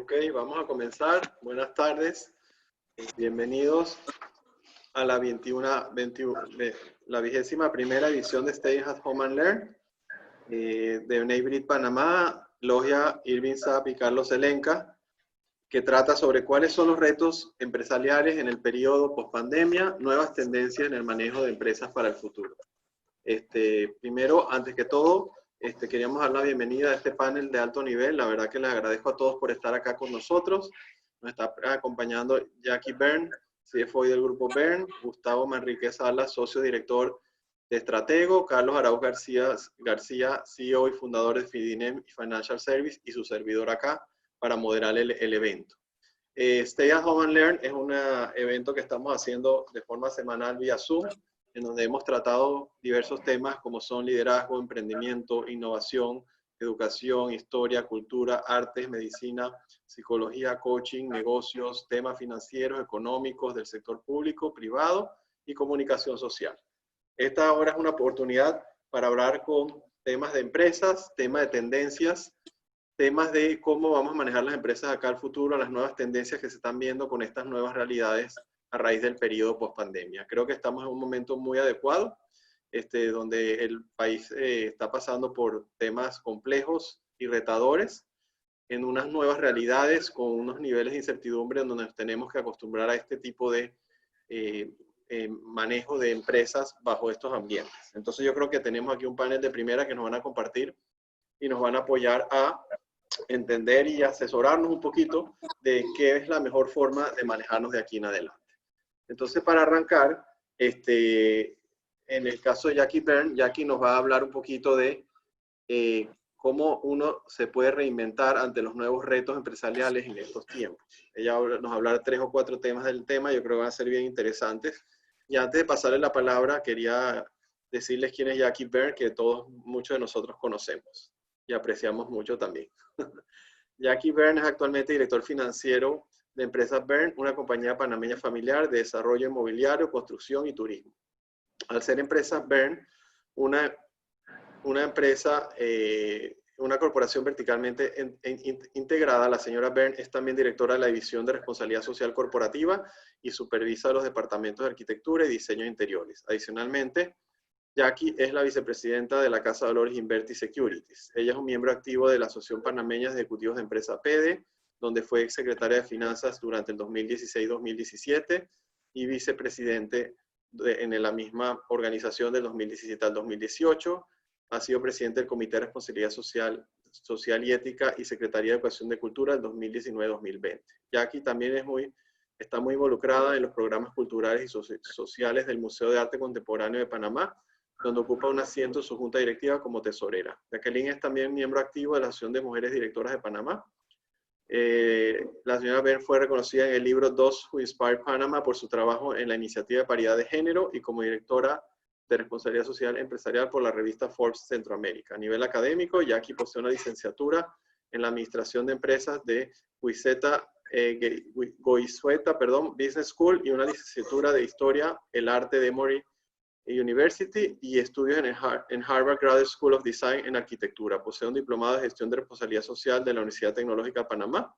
Ok, vamos a comenzar. Buenas tardes. Bienvenidos a la 21ª edición de Stay at Home and Learn de Bnei Panamá, Logia Irving Saab y Carlos Zelenka, que trata sobre cuáles son los retos empresariales en el periodo post-pandemia, nuevas tendencias en el manejo de empresas para el futuro. Primero, antes que todo, queríamos dar la bienvenida a este panel de alto nivel. La verdad que les agradezco a todos por estar acá con nosotros. Nos está acompañando Jackie Byrne, CFO del Grupo Byrne, Gustavo Manrique Salas, socio director de Estratego, Carlos Arauz García, CEO y fundador de Fidinem Financial Service, y su servidor acá para moderar el evento. Stay at Home and Learn es un evento que estamos haciendo de forma semanal vía Zoom, en donde hemos tratado diversos temas como son liderazgo, emprendimiento, innovación, educación, historia, cultura, artes, medicina, psicología, coaching, negocios, temas financieros, económicos, del sector público, privado y comunicación social. Esta ahora es una oportunidad para hablar con temas de empresas, temas de tendencias, temas de cómo vamos a manejar las empresas acá al futuro, las nuevas tendencias que se están viendo con estas nuevas realidades a raíz del periodo post-pandemia. Creo que estamos en un momento muy adecuado, donde el país está pasando por temas complejos y retadores, en unas nuevas realidades, con unos niveles de incertidumbre donde nos tenemos que acostumbrar a este tipo de manejo de empresas bajo estos ambientes. Entonces yo creo que tenemos aquí un panel de primera que nos van a compartir y nos van a apoyar a entender y asesorarnos un poquito de qué es la mejor forma de manejarnos de aquí en adelante. Entonces, para arrancar, en el caso de Jackie Byrne, Jackie nos va a hablar un poquito de cómo uno se puede reinventar ante los nuevos retos empresariales en estos tiempos. Ella nos va a hablar 3 o 4 temas del tema, yo creo que van a ser bien interesantes. Y antes de pasarle la palabra, quería decirles quién es Jackie Byrne, que muchos de nosotros conocemos y apreciamos mucho también. Jackie Byrne es actualmente director financiero de Empresas Byrne, una compañía panameña familiar de desarrollo inmobiliario, construcción y turismo. Al ser Empresas Byrne una empresa, una corporación verticalmente integrada, la señora Byrne es también directora de la División de Responsabilidad Social Corporativa y supervisa los departamentos de arquitectura y diseño de interiores. Adicionalmente, Jackie es la vicepresidenta de la Casa de Valores Inverti Securities. Ella es un miembro activo de la Asociación Panameña de Ejecutivos de Empresa PEDE, donde fue secretaria de Finanzas durante el 2016-2017 y vicepresidente en la misma organización del 2017 al 2018. Ha sido presidente del Comité de Responsabilidad Social y Ética y Secretaría de Educación de Cultura del 2019-2020. Jackie también está muy involucrada en los programas culturales y sociales del Museo de Arte Contemporáneo de Panamá, donde ocupa un asiento en su junta directiva como tesorera. Jacqueline es también miembro activo de la Asociación de Mujeres Directoras de Panamá. La señora Byrne fue reconocida en el libro Those Who Inspire Panama por su trabajo en la iniciativa de paridad de género y como directora de responsabilidad social empresarial por la revista Forbes Centroamérica. A nivel académico, Jackie posee una licenciatura en la administración de empresas de Goizueta Business School y una licenciatura de historia, el arte de Emory University y estudios en Harvard Graduate School of Design en arquitectura. Posee un diplomado de gestión de responsabilidad social de la Universidad Tecnológica de Panamá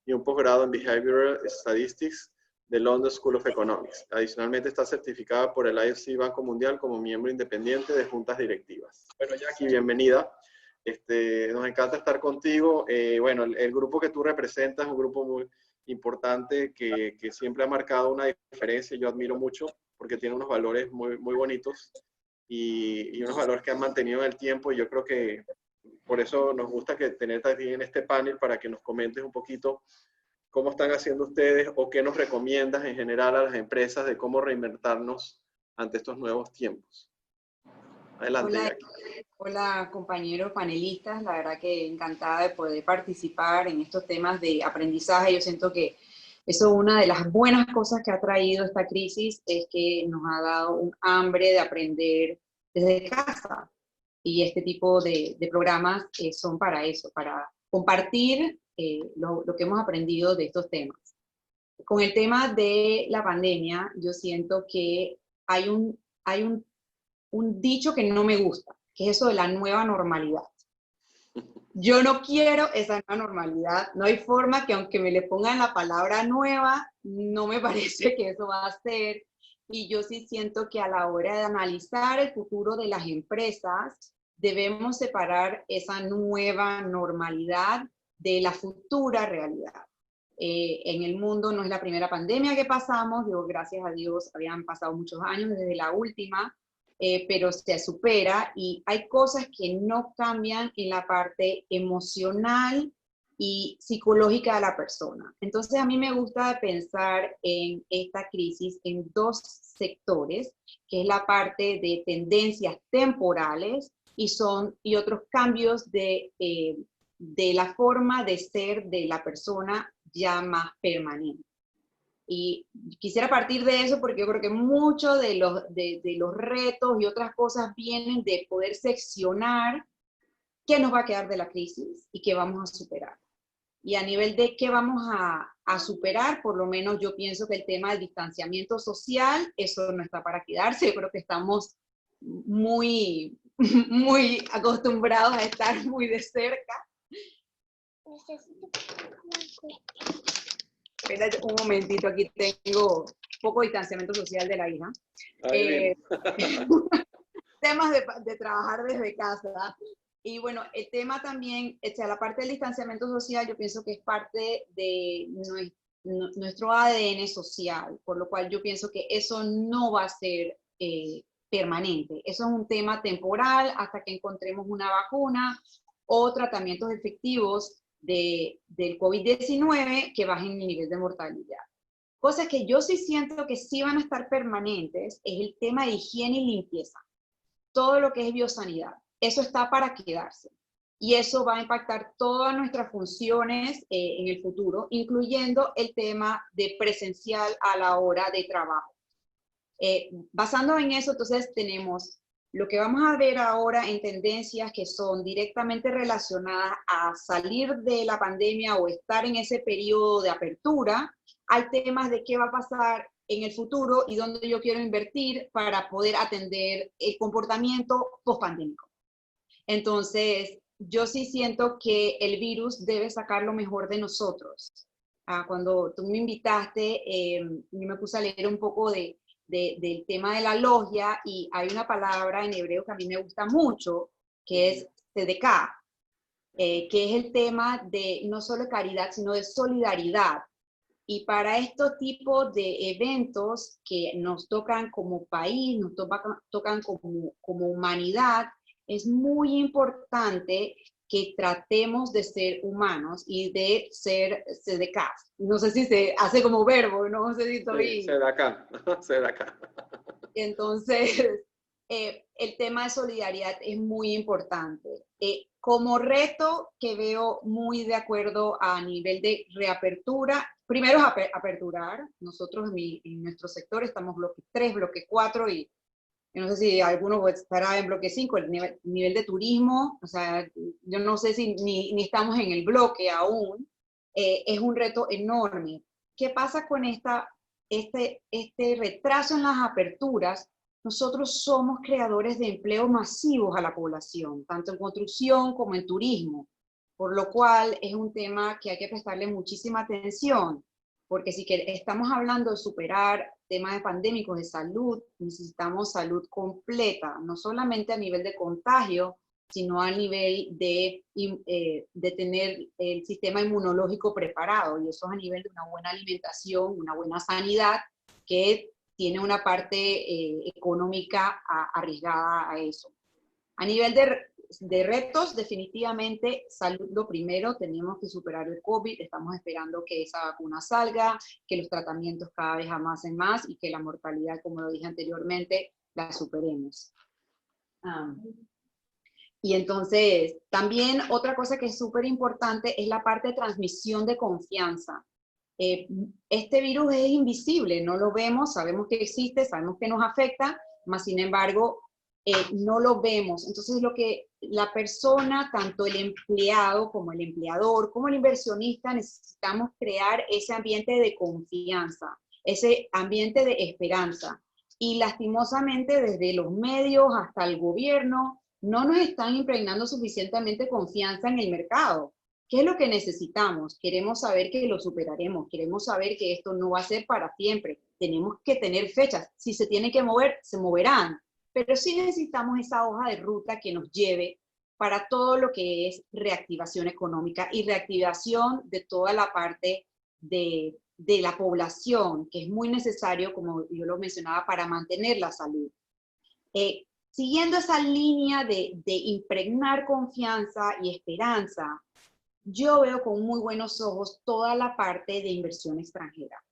y un posgrado en Behavioral Statistics de London School of Economics. Adicionalmente está certificada por el IFC Banco Mundial como miembro independiente de juntas directivas. Bueno, Jackie, bienvenida. Nos encanta estar contigo. Bueno, el grupo que tú representas es un grupo muy importante que siempre ha marcado una diferencia. Yo admiro mucho porque tiene unos valores muy, muy bonitos y unos valores que han mantenido en el tiempo. Y yo creo que por eso nos gusta tenerte aquí en este panel para que nos comentes un poquito cómo están haciendo ustedes o qué nos recomiendas en general a las empresas de cómo reinventarnos ante estos nuevos tiempos. Adelante, Hola, Jackie. hola compañeros panelistas, la verdad que encantada de poder participar en estos temas de aprendizaje. Yo siento que eso es una de las buenas cosas que ha traído esta crisis, es que nos ha dado un hambre de aprender desde casa. Y este tipo de programas son para eso, para compartir lo que hemos aprendido de estos temas. Con el tema de la pandemia, yo siento que hay un dicho que no me gusta, que es eso de la nueva normalidad. Yo no quiero esa nueva normalidad. No hay forma que aunque me le pongan la palabra nueva, no me parece que eso va a ser. Y yo sí siento que a la hora de analizar el futuro de las empresas, debemos separar esa nueva normalidad de la futura realidad. En el mundo no es la primera pandemia que pasamos, digo, gracias a Dios habían pasado muchos años desde la última, pero se supera y hay cosas que no cambian en la parte emocional y psicológica de la persona. Entonces a mí me gusta pensar en esta crisis en dos sectores, que es la parte de tendencias temporales y otros cambios de la forma de ser de la persona ya más permanente. Y quisiera partir de eso porque yo creo que muchos de los retos y otras cosas vienen de poder seccionar qué nos va a quedar de la crisis y qué vamos a superar. Y a nivel de qué vamos a superar, por lo menos yo pienso que el tema del distanciamiento social, eso no está para quedarse. Yo creo que estamos muy acostumbrados a estar muy de cerca. Espera un momentito, aquí tengo poco distanciamiento social de la hija. Temas de trabajar desde casa. Y bueno, el tema también, la parte del distanciamiento social, yo pienso que es parte de nuestro ADN social, por lo cual yo pienso que eso no va a ser permanente. Eso es un tema temporal hasta que encontremos una vacuna o tratamientos efectivos del COVID-19 que bajen el nivel de mortalidad. Cosas que yo sí siento que sí van a estar permanentes es el tema de higiene y limpieza. Todo lo que es biosanidad. Eso está para quedarse. Y eso va a impactar todas nuestras funciones en el futuro, incluyendo el tema de presencial a la hora de trabajo. Basando en eso, entonces tenemos lo que vamos a ver ahora en tendencias que son directamente relacionadas a salir de la pandemia o estar en ese periodo de apertura, hay temas de qué va a pasar en el futuro y dónde yo quiero invertir para poder atender el comportamiento post-pandémico. Entonces, yo sí siento que el virus debe sacar lo mejor de nosotros. Cuando tú me invitaste, yo me puse a leer un poco del tema de la logia y hay una palabra en hebreo que a mí me gusta mucho, que es tzedekah, que es el tema de no solo caridad, sino de solidaridad. Y para estos tipos de eventos que nos tocan como país, nos tocan como humanidad, es muy importante que tratemos de ser humanos y de ser tzedekah. No sé si se hace como verbo, no sé si estoy... Sí, tzedakah. Entonces, el tema de solidaridad es muy importante. Como reto que veo muy de acuerdo a nivel de reapertura, primero es aperturar. Nosotros en nuestro sector estamos bloque 3, bloque 4 y no sé si alguno estará en bloque 5, el nivel de turismo, o sea, yo no sé si ni estamos en el bloque aún, es un reto enorme. ¿Qué pasa con este retraso en las aperturas? Nosotros somos creadores de empleo masivos a la población, tanto en construcción como en turismo, por lo cual es un tema que hay que prestarle muchísima atención, porque si estamos hablando de superar temas pandémicos de salud, necesitamos salud completa, no solamente a nivel de contagio, sino a nivel de tener el sistema inmunológico preparado, y eso es a nivel de una buena alimentación, una buena sanidad, que tiene una parte económica arriesgada a eso. A nivel de retos, definitivamente, salud lo primero, tenemos que superar el COVID, estamos esperando que esa vacuna salga, que los tratamientos cada vez avancen más y que la mortalidad, como lo dije anteriormente, la superemos. Y entonces, también otra cosa que es súper importante es la parte de transmisión de confianza. Este virus es invisible, no lo vemos, sabemos que existe, sabemos que nos afecta, mas sin embargo, no lo vemos. Entonces, lo que la persona, tanto el empleado como el empleador, como el inversionista, necesitamos crear ese ambiente de confianza, ese ambiente de esperanza. Y lastimosamente, desde los medios hasta el gobierno, no nos están impregnando suficientemente confianza en el mercado. ¿Qué es lo que necesitamos? Queremos saber que lo superaremos, queremos saber que esto no va a ser para siempre. Tenemos que tener fechas. Si se tiene que mover, se moverán. Pero sí necesitamos esa hoja de ruta que nos lleve para todo lo que es reactivación económica y reactivación de toda la parte de la población, que es muy necesario, como yo lo mencionaba, para mantener la salud. Siguiendo esa línea de impregnar confianza y esperanza, yo veo con muy buenos ojos toda la parte de inversión extranjera.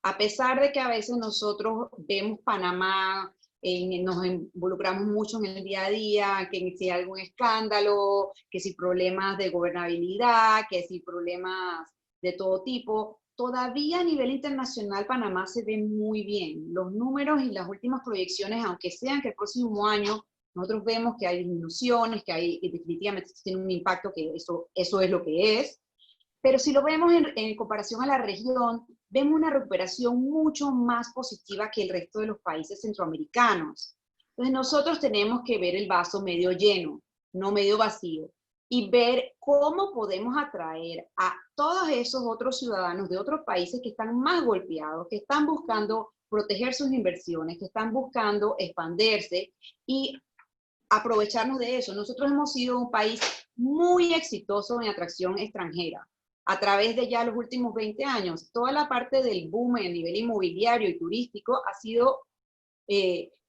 A pesar de que a veces nosotros vemos Panamá, nos involucramos mucho en el día a día, que si hay algún escándalo, que si problemas de gobernabilidad, que si problemas de todo tipo, todavía a nivel internacional Panamá se ve muy bien. Los números y las últimas proyecciones, aunque sean que el próximo año nosotros vemos que hay disminuciones, que definitivamente tiene un impacto, que eso es lo que es, pero si lo vemos en comparación a la región, vemos una recuperación mucho más positiva que el resto de los países centroamericanos. Entonces nosotros tenemos que ver el vaso medio lleno, no medio vacío, y ver cómo podemos atraer a todos esos otros ciudadanos de otros países que están más golpeados, que están buscando proteger sus inversiones, que están buscando expandirse y aprovecharnos de eso. Nosotros hemos sido un país muy exitoso en atracción extranjera. A través de ya los últimos 20 años, toda la parte del boom a nivel inmobiliario y turístico ha sido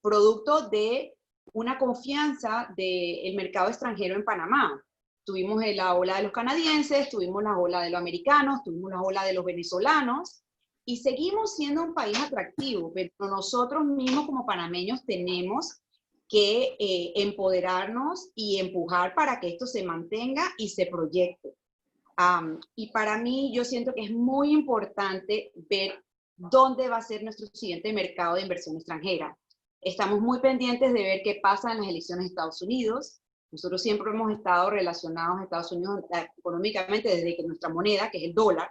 producto de una confianza del mercado extranjero en Panamá. Tuvimos la ola de los canadienses, tuvimos la ola de los americanos, tuvimos la ola de los venezolanos, y seguimos siendo un país atractivo, pero nosotros mismos como panameños tenemos que empoderarnos y empujar para que esto se mantenga y se proyecte. Y para mí, yo siento que es muy importante ver dónde va a ser nuestro siguiente mercado de inversión extranjera. Estamos muy pendientes de ver qué pasa en las elecciones de Estados Unidos. Nosotros siempre hemos estado relacionados a Estados Unidos económicamente desde que nuestra moneda, que es el dólar.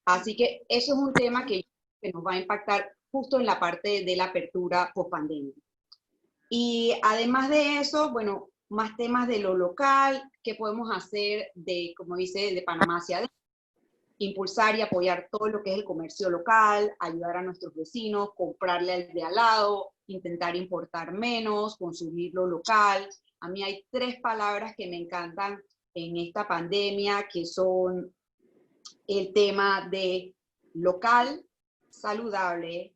Así que eso es un tema que nos va a impactar justo en la parte de la apertura post-pandemia. Y además de eso, bueno, más temas de lo local, qué podemos hacer de, como dice, de Panamá hacia adentro, impulsar y apoyar todo lo que es el comercio local, ayudar a nuestros vecinos, comprarle al de al lado, intentar importar menos, consumir lo local. A mí hay 3 palabras que me encantan en esta pandemia, que son el tema de local, saludable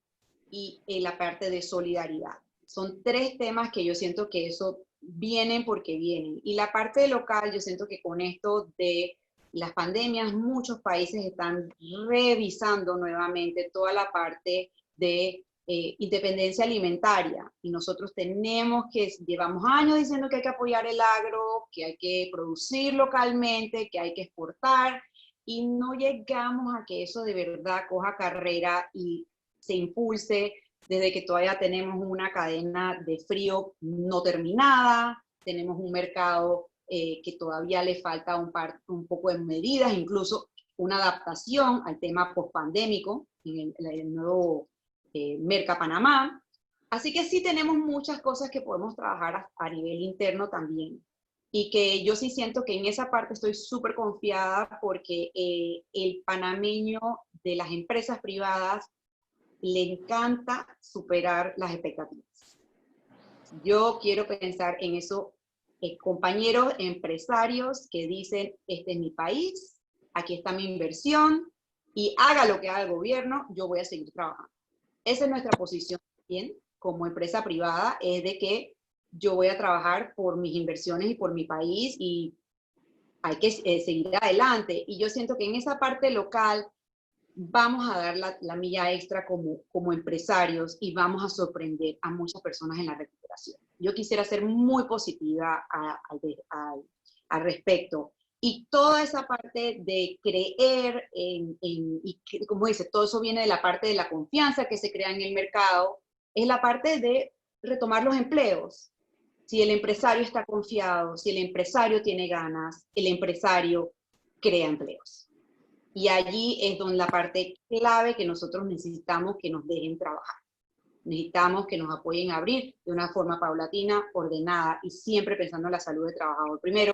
y la parte de solidaridad. Son 3 temas que yo siento que eso vienen porque vienen. Y la parte local, yo siento que con esto de las pandemias, muchos países están revisando nuevamente toda la parte de independencia alimentaria. Y nosotros llevamos años diciendo que hay que apoyar el agro, que hay que producir localmente, que hay que exportar, y no llegamos a que eso de verdad coja carrera y se impulse, desde que todavía tenemos una cadena de frío no terminada, tenemos un mercado que todavía le falta un poco de medidas, incluso una adaptación al tema post-pandémico en el nuevo Merca Panamá. Así que sí tenemos muchas cosas que podemos trabajar a nivel interno también. Y que yo sí siento que en esa parte estoy súper confiada porque el panameño de las empresas privadas le encanta superar las expectativas. Yo quiero pensar en esos compañeros empresarios que dicen, este es mi país, aquí está mi inversión, y haga lo que haga el gobierno, yo voy a seguir trabajando. Esa es nuestra posición también como empresa privada, es de que yo voy a trabajar por mis inversiones y por mi país, y hay que seguir adelante. Y yo siento que en esa parte local vamos a dar la milla extra como empresarios y vamos a sorprender a muchas personas en la recuperación. Yo quisiera ser muy positiva al respecto. Y toda esa parte de creer y como dice, todo eso viene de la parte de la confianza que se crea en el mercado, es la parte de retomar los empleos. Si el empresario está confiado, si el empresario tiene ganas, el empresario crea empleos. Y allí es donde la parte clave que nosotros necesitamos que nos dejen trabajar. Necesitamos que nos apoyen a abrir de una forma paulatina, ordenada y siempre pensando en la salud del trabajador primero,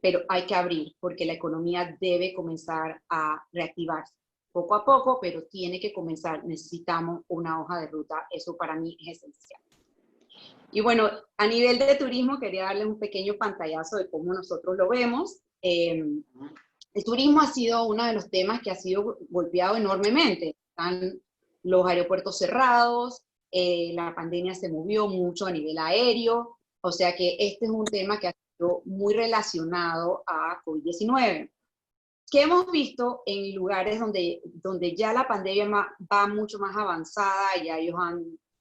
pero hay que abrir porque la economía debe comenzar a reactivarse. Poco a poco, pero tiene que comenzar. Necesitamos una hoja de ruta. Eso para mí es esencial. Y bueno, a nivel de turismo, quería darles un pequeño pantallazo de cómo nosotros lo vemos. El turismo ha sido uno de los temas que ha sido golpeado enormemente. Están los aeropuertos cerrados, la pandemia se movió mucho a nivel aéreo, o sea que este es un tema que ha sido muy relacionado a COVID-19. ¿Qué hemos visto en lugares donde ya la pandemia va mucho más avanzada, ya ellos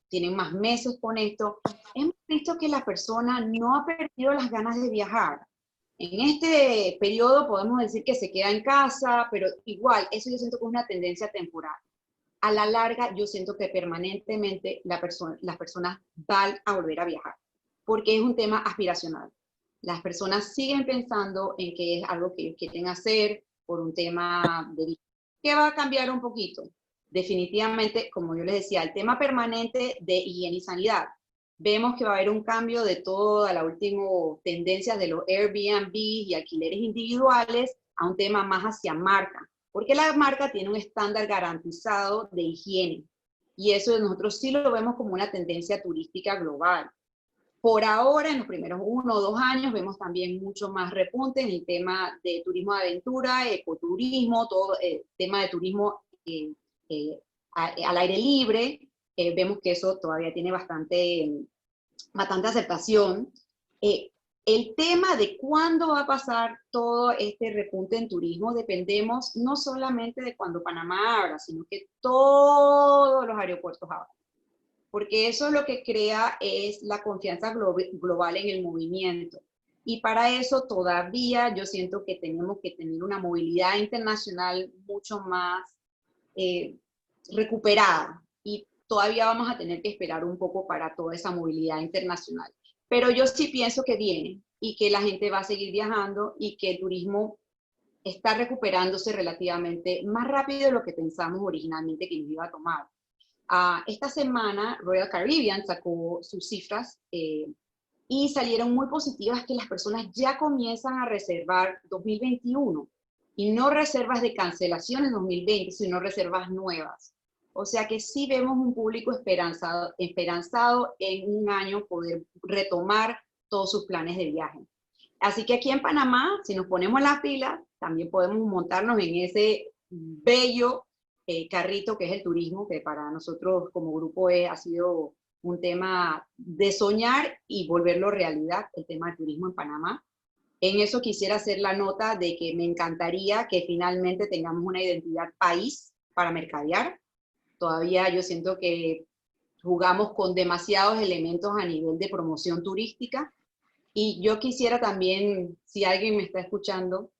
tienen más meses con esto? Hemos visto que la persona no ha perdido las ganas de viajar. En este periodo podemos decir que se queda en casa, pero igual, eso yo siento que es una tendencia temporal. A la larga, yo siento que permanentemente las personas van a volver a viajar, porque es un tema aspiracional. Las personas siguen pensando en que es algo que ellos quieren hacer por un tema de vida. ¿Qué va a cambiar un poquito? Definitivamente, como yo les decía, el tema permanente de higiene y sanidad. Vemos que va a haber un cambio de toda la última tendencia de los Airbnb y alquileres individuales a un tema más hacia marca, porque la marca tiene un estándar garantizado de higiene, y eso nosotros sí lo vemos como una tendencia turística global. Por ahora, en los primeros 1 o 2 años, vemos también mucho más repunte en el tema de turismo de aventura, ecoturismo, todo el tema de turismo al aire libre. Vemos que eso todavía tiene bastante aceptación. El tema de cuándo va a pasar todo este repunte en turismo dependemos no solamente de cuando Panamá abra, sino que todos los aeropuertos abran. Porque eso lo que crea es la confianza global en el movimiento. Y para eso todavía yo siento que tenemos que tener una movilidad internacional mucho más recuperada. Y todavía vamos a tener que esperar un poco para toda esa movilidad internacional. Pero yo sí pienso que viene y que la gente va a seguir viajando y que el turismo está recuperándose relativamente más rápido de lo que pensamos originalmente que nos iba a tomar. Esta semana Royal Caribbean sacó sus cifras y salieron muy positivas, que las personas ya comienzan a reservar 2021 y no reservas de cancelaciones 2020, sino reservas nuevas. O sea que sí vemos un público esperanzado en un año poder retomar todos sus planes de viaje. Así que aquí en Panamá, si nos ponemos las pilas, también podemos montarnos en ese bello carrito que es el turismo, que para nosotros como grupo ha sido un tema de soñar y volverlo realidad, el tema del turismo en Panamá. En eso quisiera hacer la nota de que me encantaría que finalmente tengamos una identidad país para mercadear. Todavía yo siento que jugamos con demasiados elementos a nivel de promoción turística, y yo quisiera también, si alguien me está escuchando,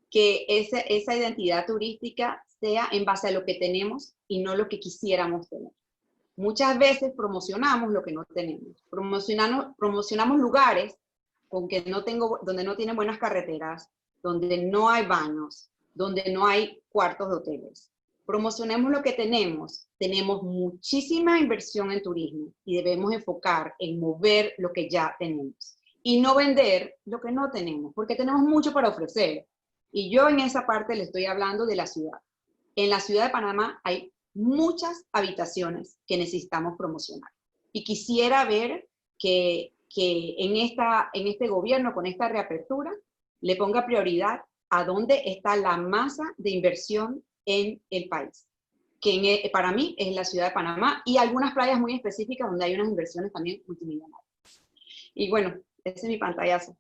que esa identidad turística sea en base a lo que tenemos y no lo que quisiéramos tener. Muchas veces promocionamos lo que no tenemos. Promocionamos lugares donde no tienen buenas carreteras, donde no hay baños, donde no hay cuartos de hoteles. Promocionemos lo que tenemos. Tenemos muchísima inversión en turismo y debemos enfocar en mover lo que ya tenemos y no vender lo que no tenemos, porque tenemos mucho para ofrecer. Y yo en esa parte le estoy hablando de la ciudad. En la ciudad de Panamá hay muchas habitaciones que necesitamos promocionar. Y quisiera ver que en este gobierno, con esta reapertura, le ponga prioridad a dónde está la masa de inversión en el país, que para mí es la ciudad de Panamá, y algunas playas muy específicas donde hay unas inversiones también multimillonarias. Y bueno, ese es mi pantallazo.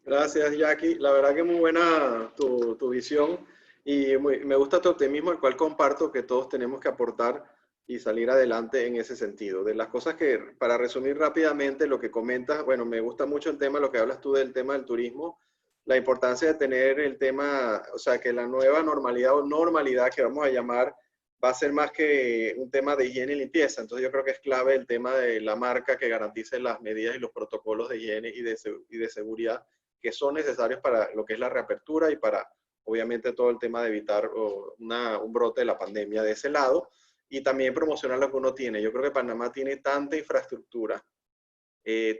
Gracias, Jackie. La verdad que muy buena tu visión, y me gusta tu optimismo, el cual comparto, que todos tenemos que aportar y salir adelante en ese sentido. De las cosas que, para resumir rápidamente lo que comentas, bueno, me gusta mucho el tema, lo que hablas tú del tema del turismo, la importancia de tener el tema, o sea, que la nueva normalidad o normalidad que vamos a llamar va a ser más que un tema de higiene y limpieza. Entonces yo creo que es clave el tema de la marca que garantice las medidas y los protocolos de higiene y de seguridad que son necesarios para lo que es la reapertura y para, obviamente, todo el tema de evitar un brote de la pandemia de ese lado. y también promocionar lo que uno tiene. Yo creo que Panamá tiene tanta infraestructura,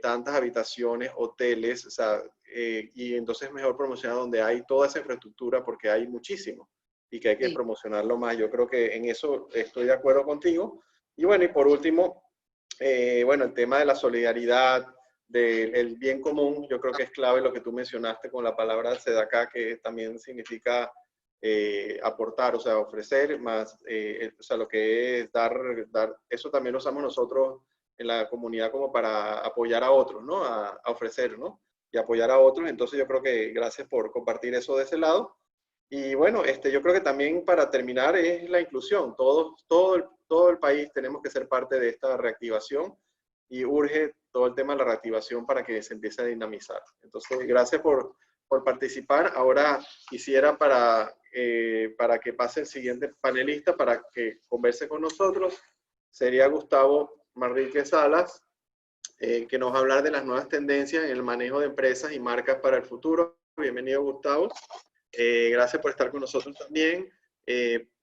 tantas habitaciones, hoteles, o sea, y entonces es mejor promocionar donde hay toda esa infraestructura porque hay muchísimo y que hay que Sí. promocionarlo más. Yo creo que en eso estoy de acuerdo contigo. Y bueno, y por último, bueno, el tema de la solidaridad, del bien común, yo creo que es clave lo que tú mencionaste con la palabra tzedakah, que también significa aportar, o sea, ofrecer, más, o sea, lo que es dar, eso también lo usamos nosotros en la comunidad como para apoyar a otros, ¿no? A ofrecer, ¿no? Y apoyar a otros. Entonces yo creo que gracias por compartir eso de ese lado. Y bueno, yo creo que también para terminar es la inclusión. Todo el país tenemos que ser parte de esta reactivación y urge todo el tema de la reactivación para que se empiece a dinamizar. Entonces, gracias por participar. Ahora quisiera para que pase el siguiente panelista para que converse con nosotros. Sería Gustavo Manrique Salas, que nos va a hablar de las nuevas tendencias en el manejo de empresas y marcas para el futuro. Bienvenido, Gustavo. Gracias por estar con nosotros también.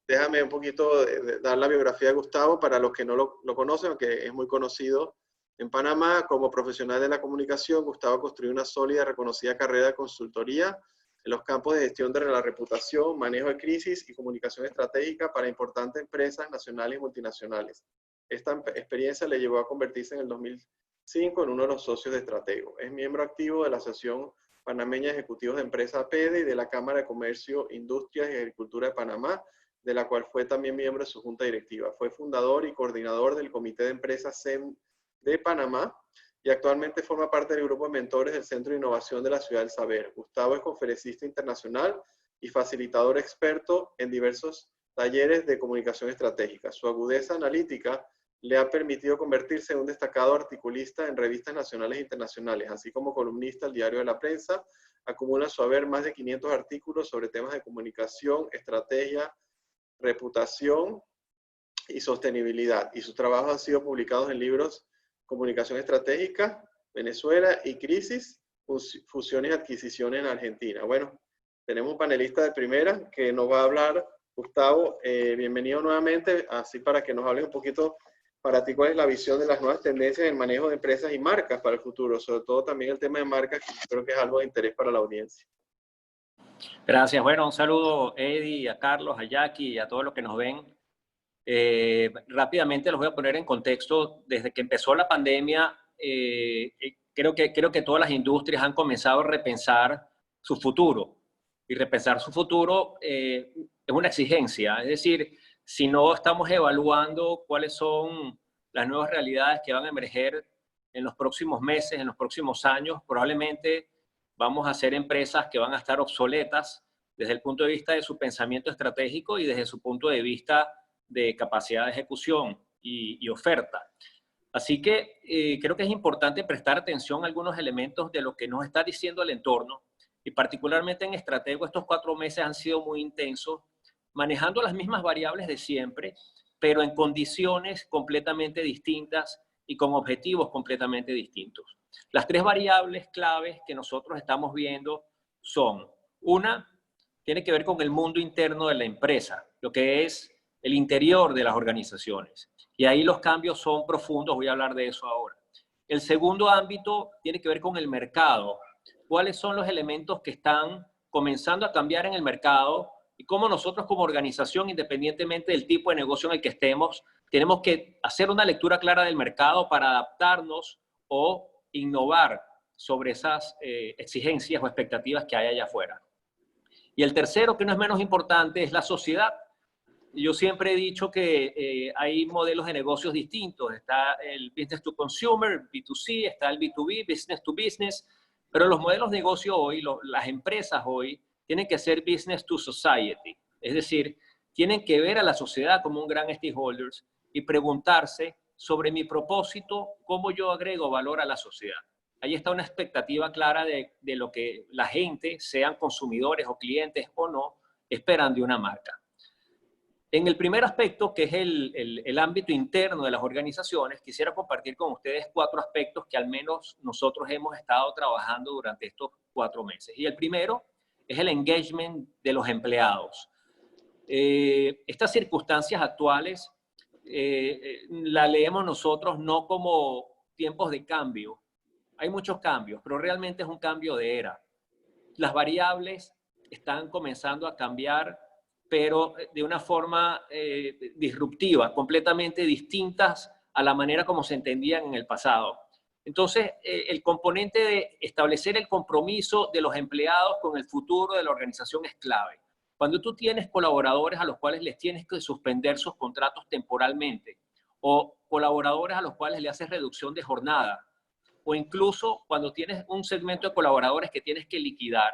Déjame un poquito dar la biografía de Gustavo para los que no lo conocen, aunque es muy conocido en Panamá. Como profesional de la comunicación, Gustavo construyó una sólida y reconocida carrera de consultoría en los campos de gestión de la reputación, manejo de crisis y comunicación estratégica para importantes empresas nacionales y multinacionales. Esta experiencia le llevó a convertirse en el 2005 en uno de los socios de Estratego. Es miembro activo de la Asociación Panameña de Ejecutivos de Empresa APEDE y de la Cámara de Comercio, Industrias y Agricultura de Panamá, de la cual fue también miembro de su junta directiva. Fue fundador y coordinador del Comité de Empresas CEM de Panamá y actualmente forma parte del grupo de mentores del Centro de Innovación de la Ciudad del Saber. Gustavo es conferencista internacional y facilitador experto en diversos talleres de comunicación estratégica. Su agudeza analítica le ha permitido convertirse en un destacado articulista en revistas nacionales e internacionales, así como columnista al Diario de la Prensa. Acumula en su haber más de 500 artículos sobre temas de comunicación, estrategia, reputación y sostenibilidad. Y sus trabajos han sido publicados en libros Comunicación Estratégica, Venezuela y Crisis, Fusiones y Adquisiciones en Argentina. Bueno, tenemos un panelista de primera que nos va a hablar. Gustavo, bienvenido nuevamente, así para que nos hable un poquito para ti cuál es la visión de las nuevas tendencias en el manejo de empresas y marcas para el futuro, sobre todo también el tema de marcas, que creo que es algo de interés para la audiencia. Gracias. Bueno, un saludo, Eddie, a Carlos, a Jackie y a todos los que nos ven. Rápidamente los voy a poner en contexto. Desde que empezó la pandemia, creo que todas las industrias han comenzado a repensar su futuro. Y repensar su futuro es una exigencia. Es decir, si no estamos evaluando cuáles son las nuevas realidades que van a emerger en los próximos meses, en los próximos años, probablemente vamos a ser empresas que van a estar obsoletas desde el punto de vista de su pensamiento estratégico y desde su punto de vista de capacidad de ejecución y oferta. Así que creo que es importante prestar atención a algunos elementos de lo que nos está diciendo el entorno, y particularmente en Estratego estos 4 meses han sido muy intensos, manejando las mismas variables de siempre, pero en condiciones completamente distintas y con objetivos completamente distintos. Las 3 variables claves que nosotros estamos viendo son: una, tiene que ver con el mundo interno de la empresa, lo que es el interior de las organizaciones. Y ahí los cambios son profundos, voy a hablar de eso ahora. El segundo ámbito tiene que ver con el mercado. ¿Cuáles son los elementos que están comenzando a cambiar en el mercado y cómo nosotros como organización, independientemente del tipo de negocio en el que estemos, tenemos que hacer una lectura clara del mercado para adaptarnos o innovar sobre esas exigencias o expectativas que hay allá afuera? Y el tercero, que no es menos importante, es la sociedad. Yo siempre he dicho que hay modelos de negocios distintos. Está el business to consumer, B2C, está el B2B, business to business, pero los modelos de negocio hoy, las empresas hoy, tienen que ser business to society. Es decir, tienen que ver a la sociedad como un gran stakeholder y preguntarse sobre mi propósito, cómo yo agrego valor a la sociedad. Ahí está una expectativa clara de lo que la gente, sean consumidores o clientes o no, esperan de una marca. En el primer aspecto, que es el ámbito interno de las organizaciones, quisiera compartir con ustedes 4 aspectos que al menos nosotros hemos estado trabajando durante estos 4 meses. Y el primero es el engagement de los empleados. Estas circunstancias actuales la leemos nosotros no como tiempos de cambio. Hay muchos cambios, pero realmente es un cambio de era. Las variables están comenzando a cambiar, pero de una forma disruptiva, completamente distintas a la manera como se entendían en el pasado. Entonces, el componente de establecer el compromiso de los empleados con el futuro de la organización es clave. Cuando tú tienes colaboradores a los cuales les tienes que suspender sus contratos temporalmente, o colaboradores a los cuales le haces reducción de jornada, o incluso cuando tienes un segmento de colaboradores que tienes que liquidar,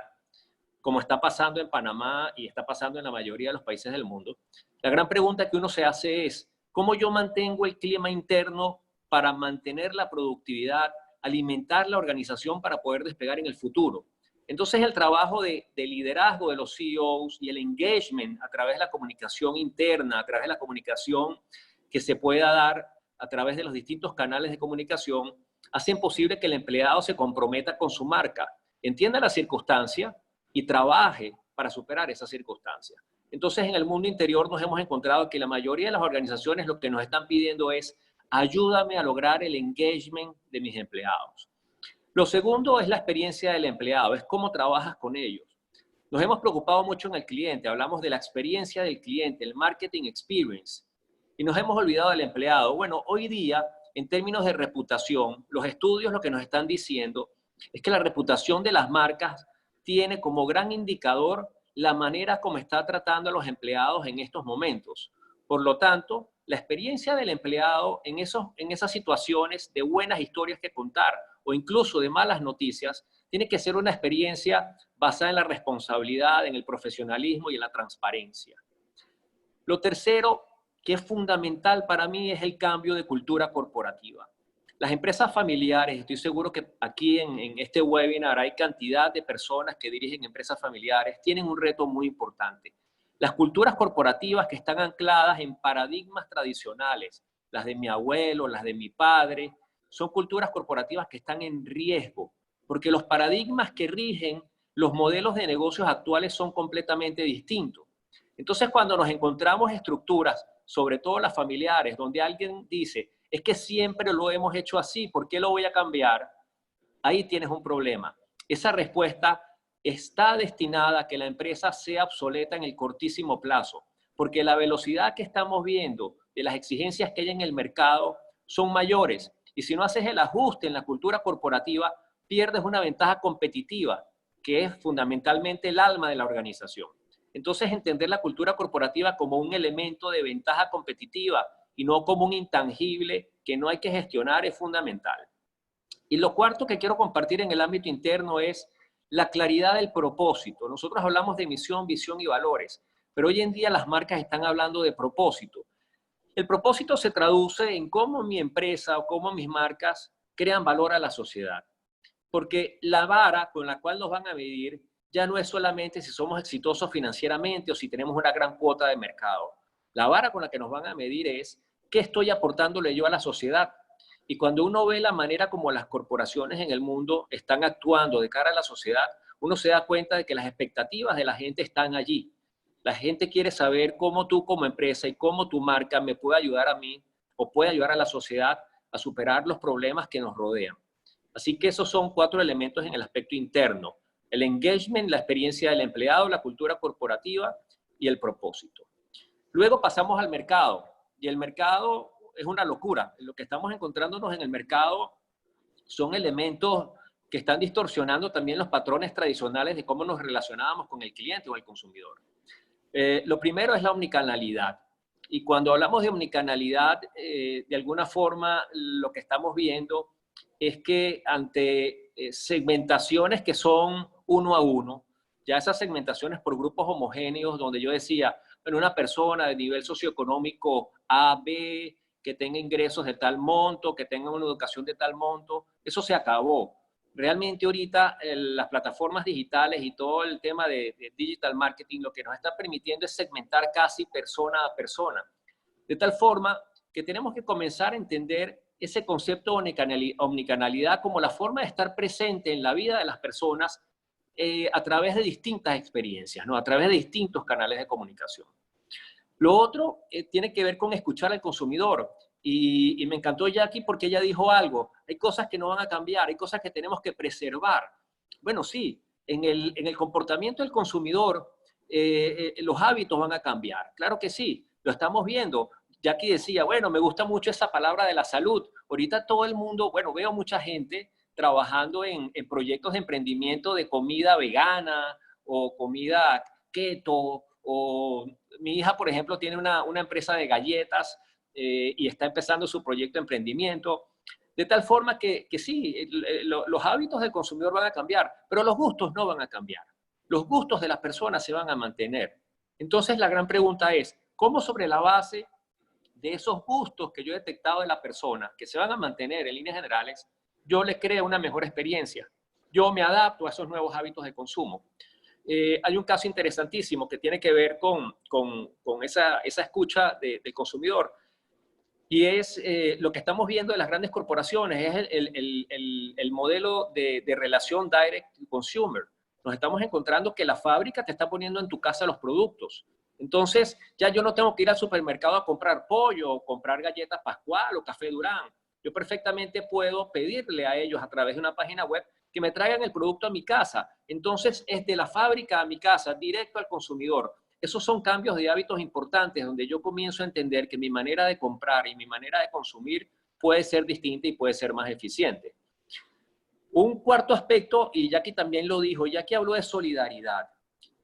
como está pasando en Panamá y está pasando en la mayoría de los países del mundo, la gran pregunta que uno se hace es, ¿cómo yo mantengo el clima interno para mantener la productividad, alimentar la organización para poder despegar en el futuro? Entonces, el trabajo de liderazgo de los CEOs y el engagement a través de la comunicación interna, a través de la comunicación que se pueda dar a través de los distintos canales de comunicación, hacen posible que el empleado se comprometa con su marca, entienda la circunstancia y trabaje para superar esa circunstancia. Entonces, en el mundo interior nos hemos encontrado que la mayoría de las organizaciones lo que nos están pidiendo es ayúdame a lograr el engagement de mis empleados. Lo segundo es la experiencia del empleado, es cómo trabajas con ellos. Nos hemos preocupado mucho en el cliente, hablamos de la experiencia del cliente, el marketing experience, y nos hemos olvidado del empleado. Bueno, hoy día, en términos de reputación, los estudios lo que nos están diciendo es que la reputación de las marcas tiene como gran indicador la manera como está tratando a los empleados en estos momentos. Por lo tanto, la experiencia del empleado en esas situaciones de buenas historias que contar o incluso de malas noticias, tiene que ser una experiencia basada en la responsabilidad, en el profesionalismo y en la transparencia. Lo tercero, que es fundamental para mí, es el cambio de cultura corporativa. Las empresas familiares, estoy seguro que aquí en este webinar hay cantidad de personas que dirigen empresas familiares, tienen un reto muy importante. Las culturas corporativas que están ancladas en paradigmas tradicionales, las de mi abuelo, las de mi padre, son culturas corporativas que están en riesgo, porque los paradigmas que rigen los modelos de negocios actuales son completamente distintos. Entonces, cuando nos encontramos estructuras, sobre todo las familiares, donde alguien dice, es que siempre lo hemos hecho así, ¿por qué lo voy a cambiar? Ahí tienes un problema. Esa respuesta está destinada a que la empresa sea obsoleta en el cortísimo plazo, porque la velocidad que estamos viendo de las exigencias que hay en el mercado son mayores. Y si no haces el ajuste en la cultura corporativa, pierdes una ventaja competitiva, que es fundamentalmente el alma de la organización. Entonces, entender la cultura corporativa como un elemento de ventaja competitiva y no como un intangible que no hay que gestionar es fundamental. Y lo cuarto que quiero compartir en el ámbito interno es la claridad del propósito. Nosotros hablamos de misión, visión y valores, pero hoy en día las marcas están hablando de propósito. El propósito se traduce en cómo mi empresa o cómo mis marcas crean valor a la sociedad. Porque la vara con la cual nos van a medir ya no es solamente si somos exitosos financieramente o si tenemos una gran cuota de mercado. La vara con la que nos van a medir es qué estoy aportándole yo a la sociedad. Y cuando uno ve la manera como las corporaciones en el mundo están actuando de cara a la sociedad, uno se da cuenta de que las expectativas de la gente están allí. La gente quiere saber cómo tú como empresa y cómo tu marca me puede ayudar a mí o puede ayudar a la sociedad a superar los problemas que nos rodean. Así que esos son 4 elementos en el aspecto interno. El engagement, la experiencia del empleado, la cultura corporativa y el propósito. Luego pasamos al mercado. Y el mercado es una locura. Lo que estamos encontrándonos en el mercado son elementos que están distorsionando también los patrones tradicionales de cómo nos relacionábamos con el cliente o el consumidor. Lo primero es la omnicanalidad. Y cuando hablamos de omnicanalidad, de alguna forma lo que estamos viendo es que ante segmentaciones que son uno a uno, ya esas segmentaciones por grupos homogéneos, donde yo decía, bueno, una persona de nivel socioeconómico A, B, que tenga ingresos de tal monto, que tenga una educación de tal monto, eso se acabó. Realmente ahorita las plataformas digitales y todo el tema de digital marketing lo que nos está permitiendo es segmentar casi persona a persona. De tal forma que tenemos que comenzar a entender ese concepto de omnicanalidad como la forma de estar presente en la vida de las personas a través de distintas experiencias, ¿no? A través de distintos canales de comunicación. Lo otro tiene que ver con escuchar al consumidor. Y me encantó Jackie porque ella dijo algo. Hay cosas que no van a cambiar, hay cosas que tenemos que preservar. Bueno, sí, en el comportamiento del consumidor, los hábitos van a cambiar. Claro que sí, lo estamos viendo. Jackie decía, bueno, me gusta mucho esa palabra de la salud. Ahorita todo el mundo, bueno, veo mucha gente trabajando en proyectos de emprendimiento de comida vegana o comida keto, o mi hija, por ejemplo, tiene una empresa de galletas y está empezando su proyecto de emprendimiento. De tal forma que sí, los hábitos del consumidor van a cambiar, pero los gustos no van a cambiar. Los gustos de las personas se van a mantener. Entonces, la gran pregunta es, ¿cómo sobre la base de esos gustos que yo he detectado de la persona, que se van a mantener en líneas generales, yo le creo una mejor experiencia? Yo me adapto a esos nuevos hábitos de consumo. Hay un caso interesantísimo que tiene que ver con esa escucha del consumidor. Y es lo que estamos viendo de las grandes corporaciones, es el modelo de relación direct to consumer. Nos estamos encontrando que la fábrica te está poniendo en tu casa los productos. Entonces, ya yo no tengo que ir al supermercado a comprar pollo, o comprar galletas Pascual o café Durán. Yo perfectamente puedo pedirle a ellos a través de una página web que me traigan el producto a mi casa. Entonces, es de la fábrica a mi casa, directo al consumidor. Esos son cambios de hábitos importantes donde yo comienzo a entender que mi manera de comprar y mi manera de consumir puede ser distinta y puede ser más eficiente. Un cuarto aspecto, y Jackie también lo dijo, Jackie habló de solidaridad.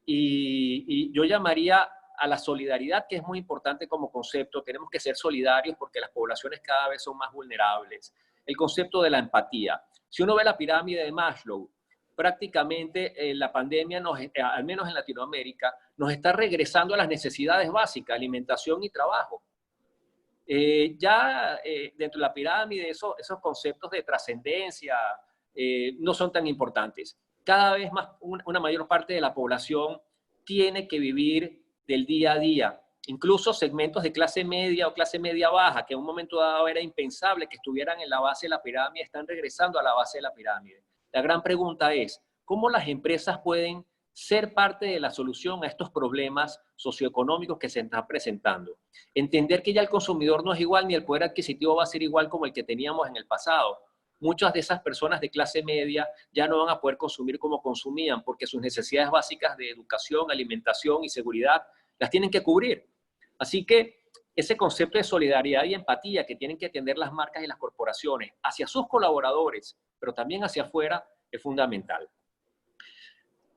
Y yo llamaría a la solidaridad, que es muy importante como concepto. Tenemos que ser solidarios porque las poblaciones cada vez son más vulnerables. El concepto de la empatía. Si uno ve la pirámide de Maslow, prácticamente la pandemia, al menos en Latinoamérica, nos está regresando a las necesidades básicas, alimentación y trabajo. Dentro de la pirámide, esos conceptos de trascendencia no son tan importantes. Cada vez más, una mayor parte de la población tiene que vivir del día a día. Incluso segmentos de clase media o clase media baja, que en un momento dado era impensable que estuvieran en la base de la pirámide, están regresando a la base de la pirámide. La gran pregunta es, ¿cómo las empresas pueden ser parte de la solución a estos problemas socioeconómicos que se están presentando? Entender que ya el consumidor no es igual, ni el poder adquisitivo va a ser igual como el que teníamos en el pasado. Muchas de esas personas de clase media ya no van a poder consumir como consumían, porque sus necesidades básicas de educación, alimentación y seguridad las tienen que cubrir. Así que ese concepto de solidaridad y empatía que tienen que tener las marcas y las corporaciones hacia sus colaboradores, pero también hacia afuera, es fundamental.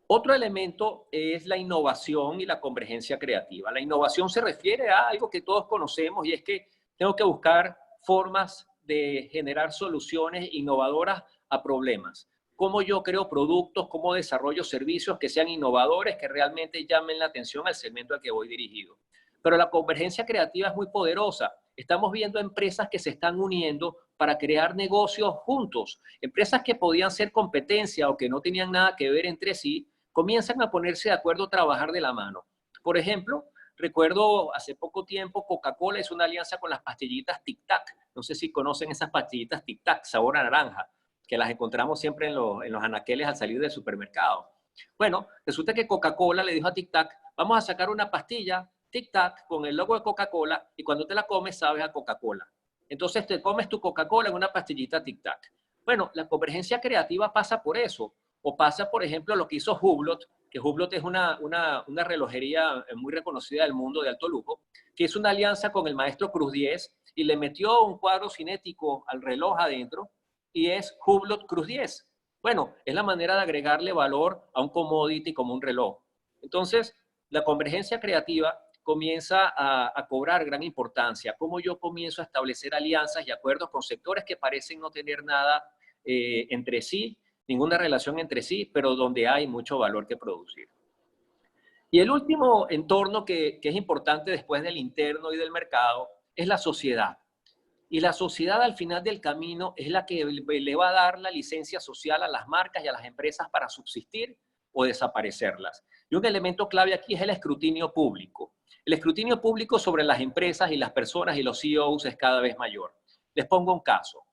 Otro elemento es la innovación y la convergencia creativa. La innovación se refiere a algo que todos conocemos, y es que tengo que buscar formas de generar soluciones innovadoras a problemas. Cómo yo creo productos, cómo desarrollo servicios que sean innovadores, que realmente llamen la atención al segmento al que voy dirigido. Pero la convergencia creativa es muy poderosa. Estamos viendo empresas que se están uniendo para crear negocios juntos. Empresas que podían ser competencia o que no tenían nada que ver entre sí, comienzan a ponerse de acuerdo a trabajar de la mano. Por ejemplo, recuerdo hace poco tiempo Coca-Cola hizo una alianza con las pastillitas Tic Tac. No sé si conocen esas pastillitas Tic Tac, sabor a naranja, que las encontramos siempre en los anaqueles al salir del supermercado. Bueno, resulta que Coca-Cola le dijo a Tic Tac, vamos a sacar una pastilla Tic Tac con el logo de Coca-Cola, y cuando te la comes sabes a Coca-Cola. Entonces te comes tu Coca-Cola en una pastillita Tic Tac. Bueno, la convergencia creativa pasa por eso. O pasa, por ejemplo, lo que hizo Hublot, que Hublot es una relojería muy reconocida del mundo de alto lujo, que hizo una alianza con el maestro Cruz 10 y le metió un cuadro cinético al reloj adentro, y es Hublot Cruz 10. Bueno, es la manera de agregarle valor a un commodity como un reloj. Entonces, la convergencia creativa comienza a cobrar gran importancia. Cómo yo comienzo a establecer alianzas y acuerdos con sectores que parecen no tener nada entre sí, ninguna relación entre sí, pero donde hay mucho valor que producir. Y el último entorno que es importante después del interno y del mercado es la sociedad. Y la sociedad al final del camino es la que le va a dar la licencia social a las marcas y a las empresas para subsistir o desaparecerlas. Y un elemento clave aquí es el escrutinio público. El escrutinio público sobre las empresas y las personas y los CEOs es cada vez mayor. Les pongo un caso.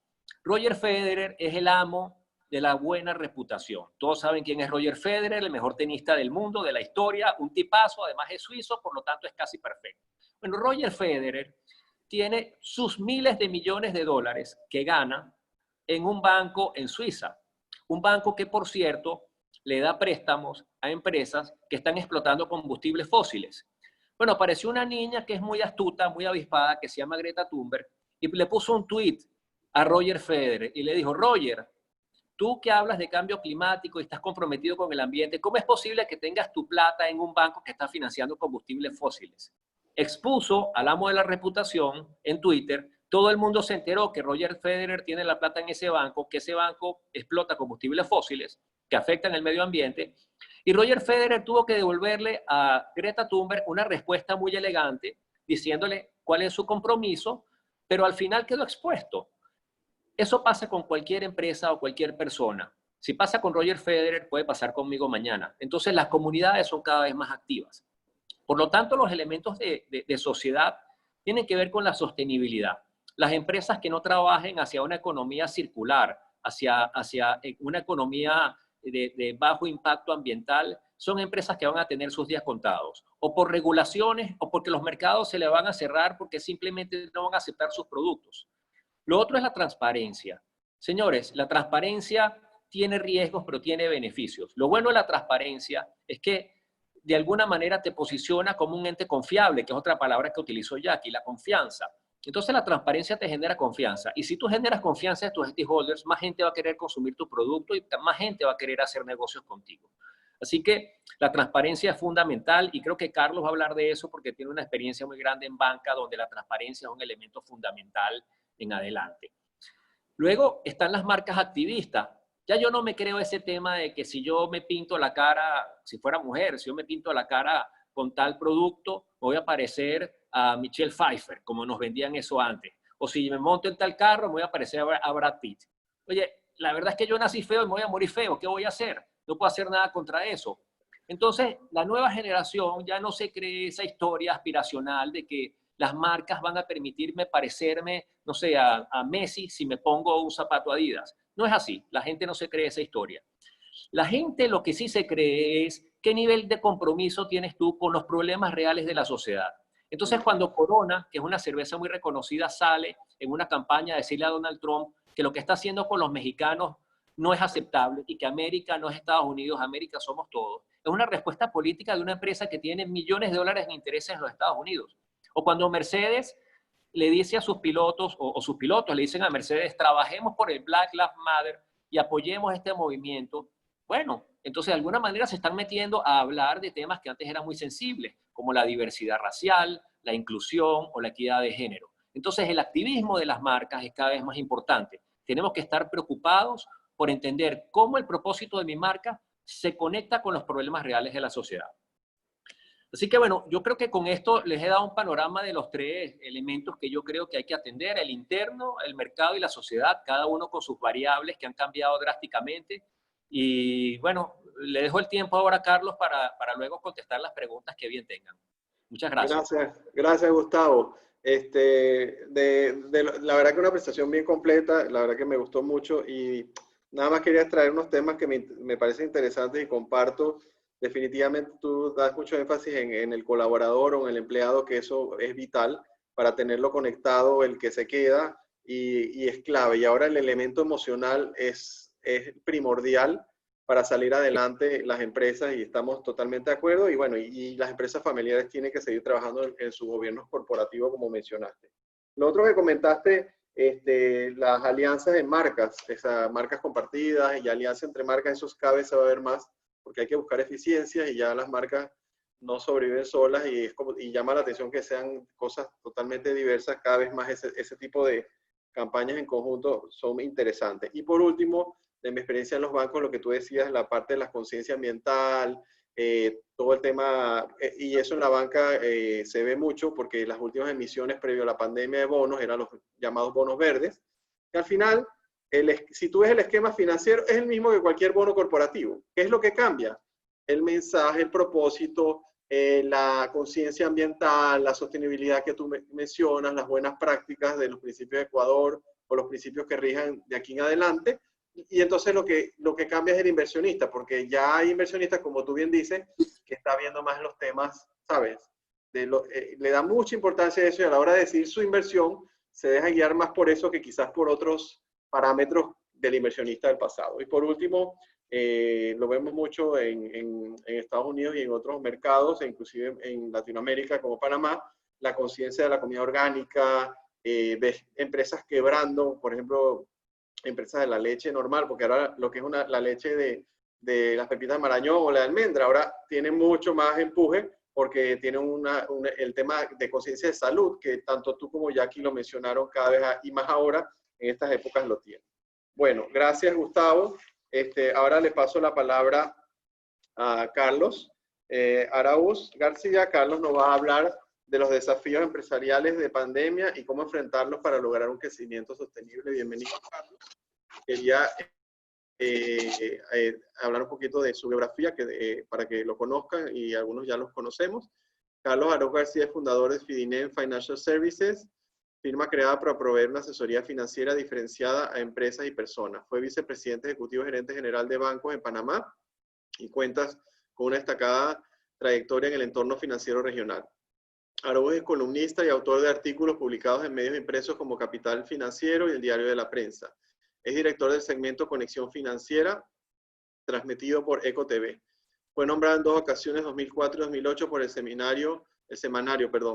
Roger Federer es el amo de la buena reputación. Todos saben quién es Roger Federer, el mejor tenista del mundo, de la historia, un tipazo, además es suizo, por lo tanto es casi perfecto. Bueno, Roger Federer tiene sus miles de millones de dólares que gana en un banco en Suiza. Un banco que, por cierto, le da préstamos a empresas que están explotando combustibles fósiles. Bueno, apareció una niña que es muy astuta, muy avispada, que se llama Greta Thunberg, y le puso un tweet a Roger Federer y le dijo: Roger, tú que hablas de cambio climático y estás comprometido con el ambiente, ¿cómo es posible que tengas tu plata en un banco que está financiando combustibles fósiles? Expuso al amo de la reputación en Twitter. Todo el mundo se enteró que Roger Federer tiene la plata en ese banco, que ese banco explota combustibles fósiles que afectan el medio ambiente. Y Roger Federer tuvo que devolverle a Greta Thunberg una respuesta muy elegante, diciéndole cuál es su compromiso, pero al final quedó expuesto. Eso pasa con cualquier empresa o cualquier persona. Si pasa con Roger Federer, puede pasar conmigo mañana. Entonces, las comunidades son cada vez más activas. Por lo tanto, los elementos de sociedad tienen que ver con la sostenibilidad. Las empresas que no trabajen hacia una economía circular, hacia una economía de bajo impacto ambiental, son empresas que van a tener sus días contados, o por regulaciones, o porque los mercados se le van a cerrar porque simplemente no van a aceptar sus productos. Lo otro es la transparencia. Señores, la transparencia tiene riesgos, pero tiene beneficios. Lo bueno de la transparencia es que de alguna manera te posiciona como un ente confiable, que es otra palabra que utilizó Jackie, la confianza. Entonces la transparencia te genera confianza. Y si tú generas confianza en tus stakeholders, más gente va a querer consumir tu producto y más gente va a querer hacer negocios contigo. Así que la transparencia es fundamental y creo que Carlos va a hablar de eso porque tiene una experiencia muy grande en banca donde la transparencia es un elemento fundamental en adelante. Luego están las marcas activistas. Ya yo no me creo ese tema de que si yo me pinto la cara, si fuera mujer, si yo me pinto la cara con tal producto, voy a parecer a Michelle Pfeiffer, como nos vendían eso antes. O si me monto en tal carro, me voy a parecer a Brad Pitt. Oye, la verdad es que yo nací feo y me voy a morir feo. ¿Qué voy a hacer? No puedo hacer nada contra eso. Entonces, la nueva generación ya no se cree esa historia aspiracional de que las marcas van a permitirme parecerme, no sé, a Messi si me pongo un zapato Adidas. No es así. La gente no se cree esa historia. La gente lo que sí se cree es qué nivel de compromiso tienes tú con los problemas reales de la sociedad. Entonces, cuando Corona, que es una cerveza muy reconocida, sale en una campaña a decirle a Donald Trump que lo que está haciendo con los mexicanos no es aceptable y que América no es Estados Unidos, América somos todos, es una respuesta política de una empresa que tiene millones de dólares en intereses en los Estados Unidos. O cuando Mercedes le dice a sus pilotos, o sus pilotos le dicen a Mercedes, trabajemos por el Black Lives Matter y apoyemos este movimiento. Bueno, entonces de alguna manera se están metiendo a hablar de temas que antes eran muy sensibles, como la diversidad racial, la inclusión o la equidad de género. Entonces el activismo de las marcas es cada vez más importante. Tenemos que estar preocupados por entender cómo el propósito de mi marca se conecta con los problemas reales de la sociedad. Así que bueno, yo creo que con esto les he dado un panorama de los tres elementos que yo creo que hay que atender: el interno, el mercado y la sociedad, cada uno con sus variables que han cambiado drásticamente. Y bueno, le dejo el tiempo ahora a Carlos para luego contestar las preguntas que bien tengan. Muchas gracias. Gracias Gustavo. La verdad que una presentación bien completa, la verdad que me gustó mucho y nada más quería traer unos temas que me parecen interesantes y comparto. Definitivamente tú das mucho énfasis en el colaborador o en el empleado, que eso es vital para tenerlo conectado, el que se queda, y es clave. Y ahora el elemento emocional es primordial para salir adelante las empresas, y estamos totalmente de acuerdo. Y bueno, y las empresas familiares tienen que seguir trabajando en sus gobiernos corporativos, como mencionaste. Lo otro que comentaste, las alianzas en marcas, esas marcas compartidas y alianzas entre marcas, eso cada vez se va a ver más, porque hay que buscar eficiencias y ya las marcas no sobreviven solas, y llama la atención que sean cosas totalmente diversas. Cada vez más ese tipo de campañas en conjunto son interesantes. Y por último, de mi experiencia en los bancos, lo que tú decías, la parte de la conciencia ambiental, todo el tema, y eso en la banca se ve mucho, porque las últimas emisiones previo a la pandemia de bonos eran los llamados bonos verdes, que al final, si tú ves el esquema financiero, es el mismo que cualquier bono corporativo. ¿Qué es lo que cambia? El mensaje, el propósito, la conciencia ambiental, la sostenibilidad que tú mencionas, las buenas prácticas de los principios de Ecuador o los principios que rijan de aquí en adelante, y entonces lo que cambia es el inversionista, porque ya hay inversionistas, como tú bien dices, que está viendo más los temas, ¿sabes? Le da mucha importancia a eso y a la hora de decidir su inversión, se deja guiar más por eso que quizás por otros parámetros del inversionista del pasado. Y por último, lo vemos mucho en Estados Unidos y en otros mercados, e inclusive en Latinoamérica como Panamá, la conciencia de la comida orgánica, ves empresas quebrando, por ejemplo, empresas de la leche normal, porque ahora lo que es la leche de las pepitas de Marañón o la de almendra, ahora tiene mucho más empuje porque tiene el tema de conciencia de salud, que tanto tú como Jackie lo mencionaron cada vez y más ahora, en estas épocas lo tienen. Bueno, gracias Gustavo. Ahora le paso la palabra a Carlos Araúz García. Carlos nos va a hablar de los desafíos empresariales de pandemia y cómo enfrentarlos para lograr un crecimiento sostenible. Bienvenido, Carlos. Quería hablar un poquito de su biografía para que lo conozcan y algunos ya los conocemos. Carlos Araúz García es fundador de Fidinem Financial Services, firma creada para proveer una asesoría financiera diferenciada a empresas y personas. Fue vicepresidente ejecutivo gerente general de bancos en Panamá y cuenta con una destacada trayectoria en el entorno financiero regional. Araúz es columnista y autor de artículos publicados en medios impresos como Capital Financiero y el Diario de la Prensa. Es director del segmento Conexión Financiera, transmitido por EcoTV. Fue nombrado en 2 ocasiones, 2004 y 2008, por el semanario,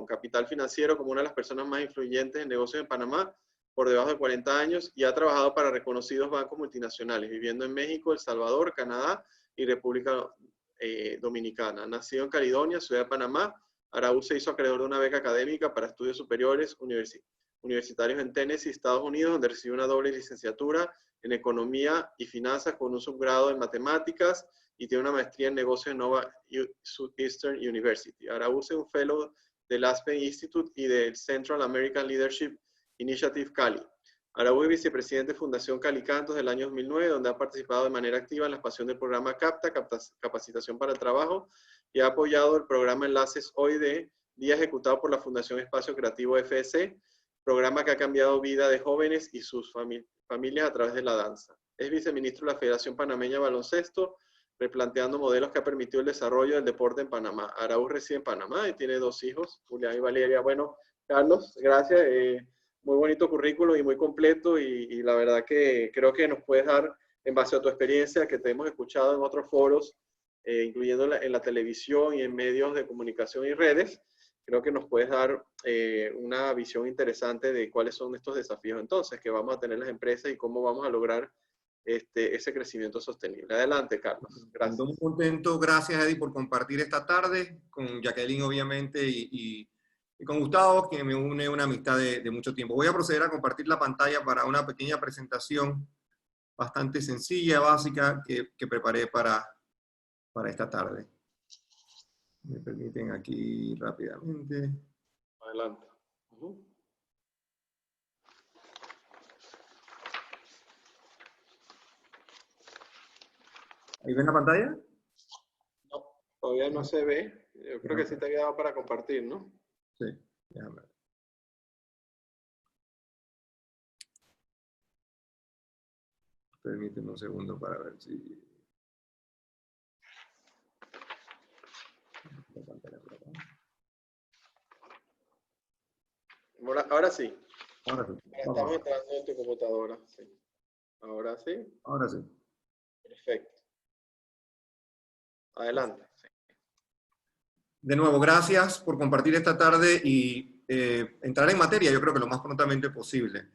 Capital Financiero, como una de las personas más influyentes en negocios en Panamá, por debajo de 40 años, y ha trabajado para reconocidos bancos multinacionales, viviendo en México, El Salvador, Canadá y República Dominicana. Nacido en Caledonia, ciudad de Panamá, Araúz se hizo acreedor de una beca académica para estudios superiores universitarios en Tennessee, Estados Unidos, donde recibió una doble licenciatura en Economía y Finanzas con un subgrado en Matemáticas y tiene una maestría en negocios en Nova Southeastern University. Araúz es un fellow del Aspen Institute y del Central American Leadership Initiative Cali. Araúz es vicepresidente de Fundación Cali Cantos del año 2009, donde ha participado de manera activa en la expansión del programa CAPTA, Capacitación para el Trabajo, y ha apoyado el programa Enlaces Hoy día ejecutado por la Fundación Espacio Creativo FS, programa que ha cambiado vida de jóvenes y sus familias a través de la danza. Es viceministro de la Federación Panameña de Baloncesto, replanteando modelos que ha permitido el desarrollo del deporte en Panamá. Araúz reside en Panamá y tiene 2 hijos, Julián y Valeria. Bueno, Carlos, gracias. Muy bonito currículo y muy completo, y la verdad que creo que nos puedes dar, en base a tu experiencia que te hemos escuchado en otros foros, incluyendo en la televisión y en medios de comunicación y redes, creo que nos puedes dar una visión interesante de cuáles son estos desafíos entonces que vamos a tener las empresas y cómo vamos a lograr ese crecimiento sostenible. Adelante, Carlos. Gracias. Muy contento. Gracias, Eddie, por compartir esta tarde con Jacqueline, obviamente, y con Gustavo, que me une una amistad de mucho tiempo. Voy a proceder a compartir la pantalla para una pequeña presentación bastante sencilla, básica, que preparé para esta tarde. Me permiten aquí rápidamente. Adelante. ¿Ahí ven la pantalla? No, todavía no se ve. Yo creo que sí te había dado para compartir, ¿no? Sí, déjame ver. Permíteme un segundo para ver si... Ahora sí. Ahora sí. Estamos entrando en tu computadora. Sí. Ahora sí. Ahora sí. Perfecto. Adelante. Sí. De nuevo, gracias por compartir esta tarde y entrar en materia, yo creo que lo más prontamente posible.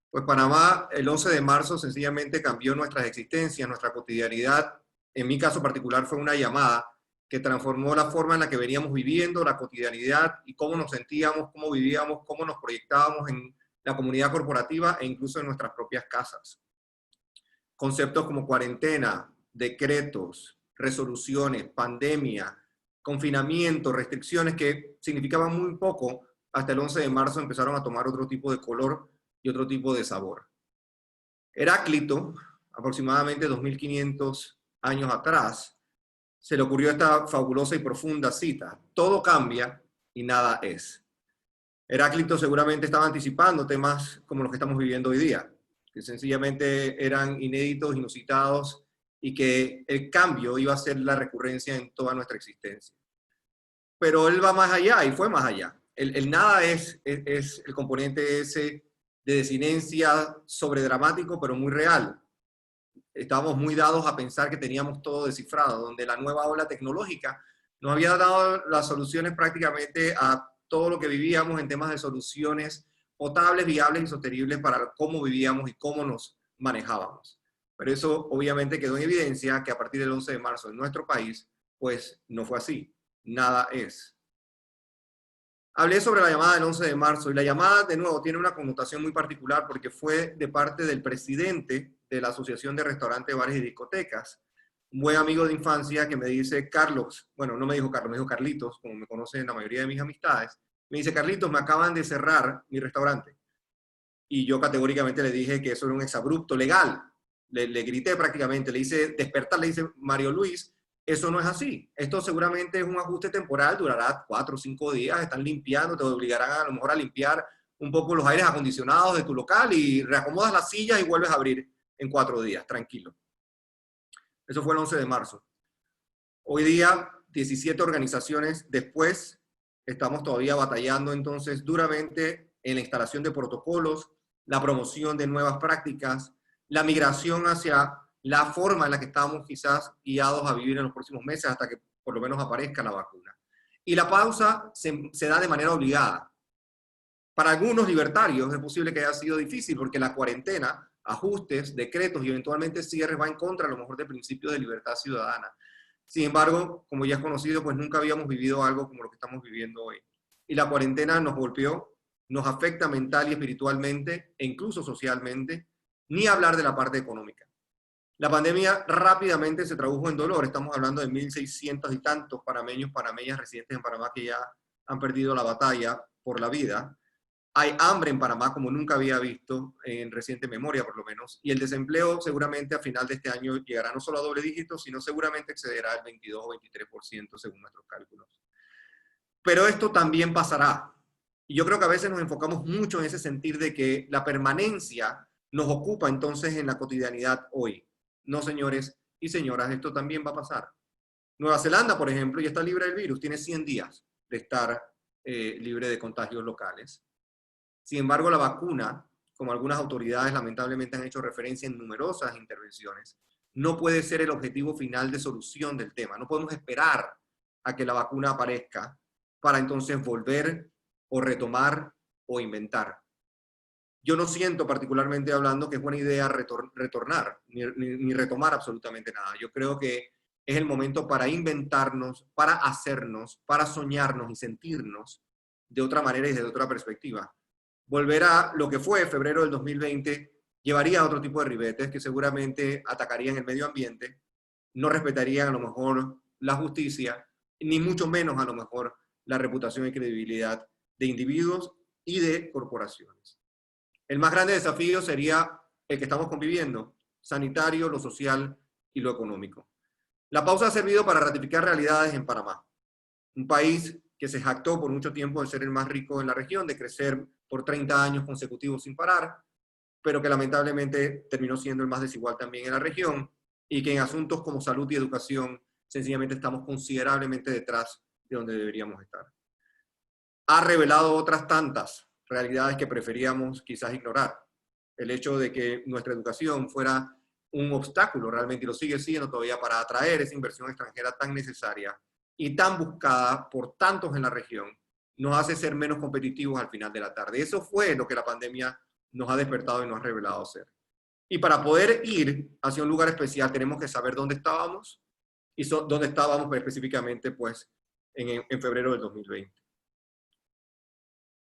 Pues Panamá, el 11 de marzo, sencillamente cambió nuestras existencias, nuestra cotidianidad. En mi caso particular fue una llamada que transformó la forma en la que veníamos viviendo, la cotidianidad y cómo nos sentíamos, cómo vivíamos, cómo nos proyectábamos en la comunidad corporativa e incluso en nuestras propias casas. Conceptos como cuarentena, decretos, resoluciones, pandemia, confinamiento, restricciones que significaban muy poco, hasta el 11 de marzo empezaron a tomar otro tipo de color y otro tipo de sabor. Heráclito, aproximadamente 2500 años atrás, se le ocurrió esta fabulosa y profunda cita: todo cambia y nada es. Heráclito seguramente estaba anticipando temas como los que estamos viviendo hoy día. que sencillamente eran inéditos, inusitados, y que el cambio iba a ser la recurrencia en toda nuestra existencia. Pero él va más allá y fue más allá. El nada es el componente ese de desinencia sobredramático, pero muy real. Estábamos muy dados a pensar que teníamos todo descifrado, donde la nueva ola tecnológica nos había dado las soluciones prácticamente a todo lo que vivíamos en temas de soluciones potables, viables y sostenibles para cómo vivíamos y cómo nos manejábamos. Pero eso obviamente quedó en evidencia que a partir del 11 de marzo en nuestro país, pues no fue así. Nada es. Hablé sobre la llamada del 11 de marzo y la llamada, de nuevo, tiene una connotación muy particular porque fue de parte del presidente de la Asociación de Restaurantes, Bares y Discotecas, un buen amigo de infancia que me dice, Carlos, bueno, no me dijo Carlos, me dijo Carlitos, como me conocen la mayoría de mis amistades, me dice, Carlitos, me acaban de cerrar mi restaurante. Y yo categóricamente le dije que eso era un exabrupto legal. Le grité prácticamente, le hice despertar, le dice, Mario Luis, eso no es así. Esto seguramente es un ajuste temporal, durará 4 o 5 días, están limpiando, te obligarán a lo mejor a limpiar un poco los aires acondicionados de tu local y reacomodas las sillas y vuelves a abrir en 4 días, tranquilo. Eso fue el 11 de marzo. Hoy día, 17 organizaciones después, estamos todavía batallando entonces duramente en la instalación de protocolos, la promoción de nuevas prácticas, la migración hacia la forma en la que estamos quizás guiados a vivir en los próximos meses hasta que por lo menos aparezca la vacuna. Y la pausa se da de manera obligada. Para algunos libertarios es posible que haya sido difícil porque la cuarentena, ajustes, decretos y eventualmente cierres va en contra a lo mejor del principio de libertad ciudadana. Sin embargo, como ya es conocido, pues nunca habíamos vivido algo como lo que estamos viviendo hoy. Y la cuarentena nos golpeó, nos afecta mental y espiritualmente e incluso socialmente, ni hablar de la parte económica. La pandemia rápidamente se tradujo en dolor. Estamos hablando de 1.600 y tantos panameños, panameñas residentes en Panamá que ya han perdido la batalla por la vida. Hay hambre en Panamá como nunca había visto en reciente memoria, por lo menos. Y el desempleo seguramente a final de este año llegará no solo a doble dígito, sino seguramente excederá el 22 o 23% según nuestros cálculos. Pero esto también pasará. Y yo creo que a veces nos enfocamos mucho en ese sentir de que la permanencia nos ocupa entonces en la cotidianidad hoy. No, señores y señoras, esto también va a pasar. Nueva Zelanda, por ejemplo, ya está libre del virus, tiene 100 días de estar libre de contagios locales. Sin embargo, la vacuna, como algunas autoridades lamentablemente han hecho referencia en numerosas intervenciones, no puede ser el objetivo final de solución del tema. No podemos esperar a que la vacuna aparezca para entonces volver o retomar o inventar. Yo no siento, particularmente hablando, que es buena idea retornar, ni retomar absolutamente nada. Yo creo que es el momento para inventarnos, para hacernos, para soñarnos y sentirnos de otra manera y desde otra perspectiva. Volver a lo que fue febrero del 2020 llevaría a otro tipo de ribetes que seguramente atacarían el medio ambiente, no respetarían a lo mejor la justicia, ni mucho menos a lo mejor la reputación y credibilidad de individuos y de corporaciones. El más grande desafío sería el que estamos conviviendo, sanitario, lo social y lo económico. La pausa ha servido para ratificar realidades en Panamá, un país que se jactó por mucho tiempo de ser el más rico en la región, de crecer por 30 años consecutivos sin parar, pero que lamentablemente terminó siendo el más desigual también en la región, y que en asuntos como salud y educación sencillamente estamos considerablemente detrás de donde deberíamos estar. Ha revelado otras tantas realidades que preferíamos quizás ignorar. El hecho de que nuestra educación fuera un obstáculo realmente, y lo sigue siendo todavía, para atraer esa inversión extranjera tan necesaria y tan buscada por tantos en la región, nos hace ser menos competitivos al final de la tarde. Eso fue lo que la pandemia nos ha despertado y nos ha revelado ser. Y para poder ir hacia un lugar especial tenemos que saber dónde estábamos, y dónde estábamos específicamente pues, en febrero del 2020.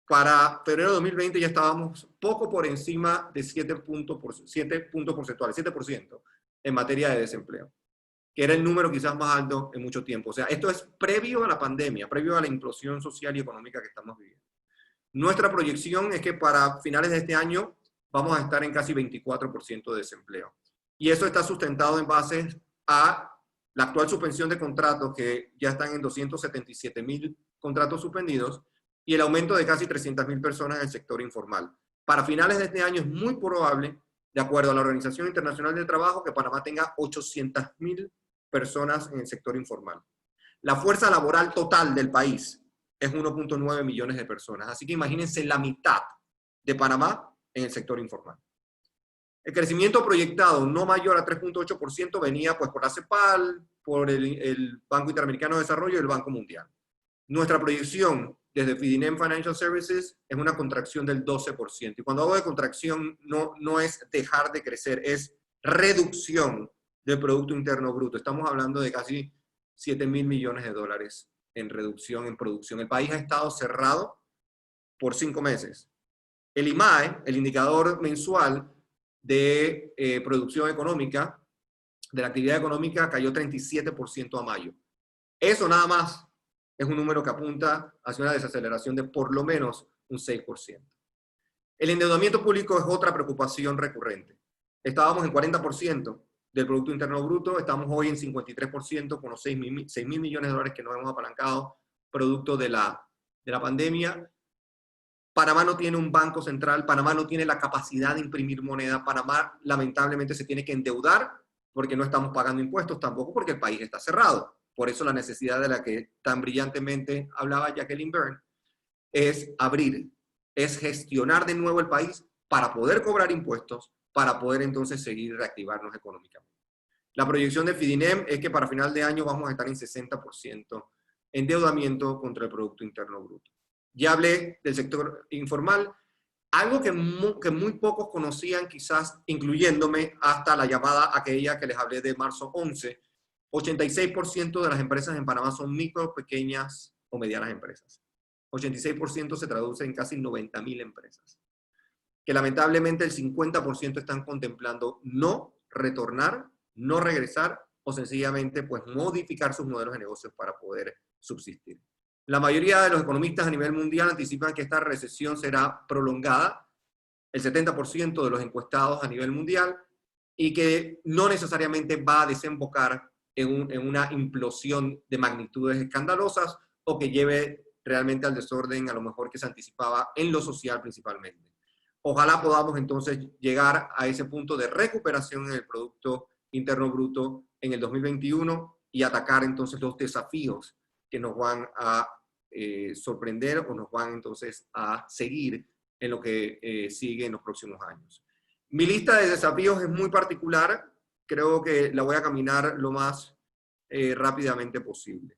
Para febrero de 2020 ya estábamos poco por encima de 7 puntos porcentuales, 7% en materia de desempleo, que era el número quizás más alto en mucho tiempo. O sea, esto es previo a la pandemia, previo a la implosión social y económica que estamos viviendo. Nuestra proyección es que para finales de este año vamos a estar en casi 24% de desempleo. Y eso está sustentado en base a la actual suspensión de contratos, que ya están en 277.000 contratos suspendidos, y el aumento de casi 300.000 personas en el sector informal. Para finales de este año es muy probable de acuerdo a la Organización Internacional del Trabajo, que Panamá tenga 800.000 personas en el sector informal. La fuerza laboral total del país es 1.9 millones de personas. Así que imagínense la mitad de Panamá en el sector informal. El crecimiento proyectado no mayor a 3.8% venía pues por la CEPAL, por el Banco Interamericano de Desarrollo y el Banco Mundial. Nuestra proyección desde Fidinem Financial Services es una contracción del 12%. Y cuando hablo de contracción no es dejar de crecer, es reducción del Producto Interno Bruto. Estamos hablando de casi 7.000 millones de dólares en reducción en producción. El país ha estado cerrado por 5 meses. El IMAE, el indicador mensual de producción económica, de la actividad económica, cayó 37% a mayo. Eso nada más es un número que apunta hacia una desaceleración de por lo menos un 6%. El endeudamiento público es otra preocupación recurrente. Estábamos en 40% del Producto Interno Bruto, estamos hoy en 53% con los 6.000 millones de dólares que nos hemos apalancado producto de la pandemia. Panamá no tiene un banco central, Panamá no tiene la capacidad de imprimir moneda, Panamá lamentablemente se tiene que endeudar porque no estamos pagando impuestos, tampoco porque el país está cerrado. Por eso la necesidad de la que tan brillantemente hablaba Jacqueline Byrne es abrir, es gestionar de nuevo el país para poder cobrar impuestos, para poder entonces seguir reactivarnos económicamente. La proyección de Fidinem es que para final de año vamos a estar en 60% endeudamiento contra el Producto Interno Bruto. Ya hablé del sector informal, algo que muy pocos conocían quizás, incluyéndome hasta la llamada aquella que les hablé de marzo 11, 86% de las empresas en Panamá son micro, pequeñas o medianas empresas. 86% se traduce en casi 90.000 empresas. Que lamentablemente el 50% están contemplando no retornar, no regresar o sencillamente pues modificar sus modelos de negocios para poder subsistir. La mayoría de los economistas a nivel mundial anticipan que esta recesión será prolongada, el 70% de los encuestados a nivel mundial, y que no necesariamente va a desembocar en una implosión de magnitudes escandalosas o que lleve realmente al desorden a lo mejor que se anticipaba en lo social principalmente. Ojalá podamos entonces llegar a ese punto de recuperación en el Producto Interno Bruto en el 2021 y atacar entonces los desafíos que nos van a sorprender o nos van entonces a seguir en lo que sigue en los próximos años. Mi lista de desafíos es muy particular, creo que la voy a caminar lo más rápidamente posible.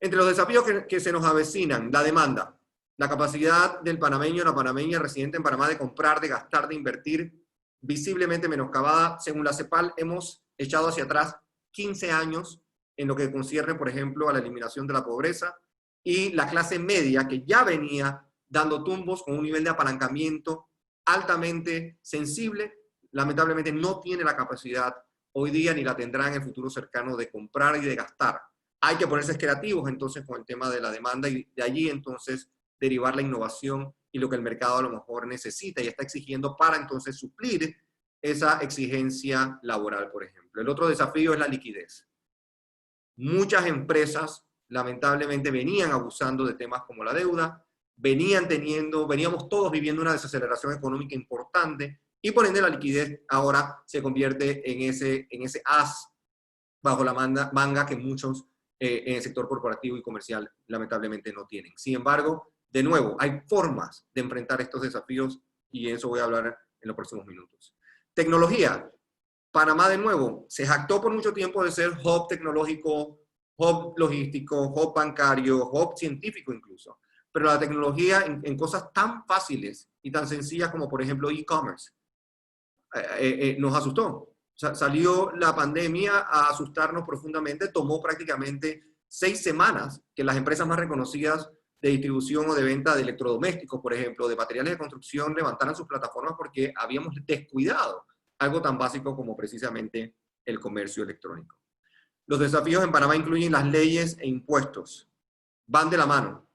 Entre los desafíos que se nos avecinan, la demanda, la capacidad del panameño o la panameña residente en Panamá de comprar, de gastar, de invertir, visiblemente menoscabada. Según la CEPAL, hemos echado hacia atrás 15 años en lo que concierne, por ejemplo, a la eliminación de la pobreza, y la clase media, que ya venía dando tumbos con un nivel de apalancamiento altamente sensible, lamentablemente no tiene la capacidad hoy día ni la tendrá en el futuro cercano de comprar y de gastar. Hay que ponerse creativos entonces con el tema de la demanda y de allí entonces derivar la innovación y lo que el mercado a lo mejor necesita y está exigiendo para entonces suplir esa exigencia laboral, por ejemplo. El otro desafío es la liquidez. Muchas empresas lamentablemente venían abusando de temas como la deuda, veníamos todos viviendo una desaceleración económica importante y por ende la liquidez ahora se convierte en ese as bajo la manga que muchos en el sector corporativo y comercial lamentablemente no tienen. Sin embargo, de nuevo, hay formas de enfrentar estos desafíos y eso voy a hablar en los próximos minutos. Tecnología. Panamá, de nuevo, se jactó por mucho tiempo de ser hub tecnológico, hub logístico, hub bancario, hub científico incluso. Pero la tecnología en cosas tan fáciles y tan sencillas como, por ejemplo, e-commerce, nos asustó. O sea, salió la pandemia a asustarnos profundamente, tomó prácticamente 6 semanas que las empresas más reconocidas de distribución o de venta de electrodomésticos, por ejemplo, de materiales de construcción, levantaran sus plataformas porque habíamos descuidado algo tan básico como precisamente el comercio electrónico. Los desafíos en Panamá incluyen las leyes e impuestos. Van de la mano.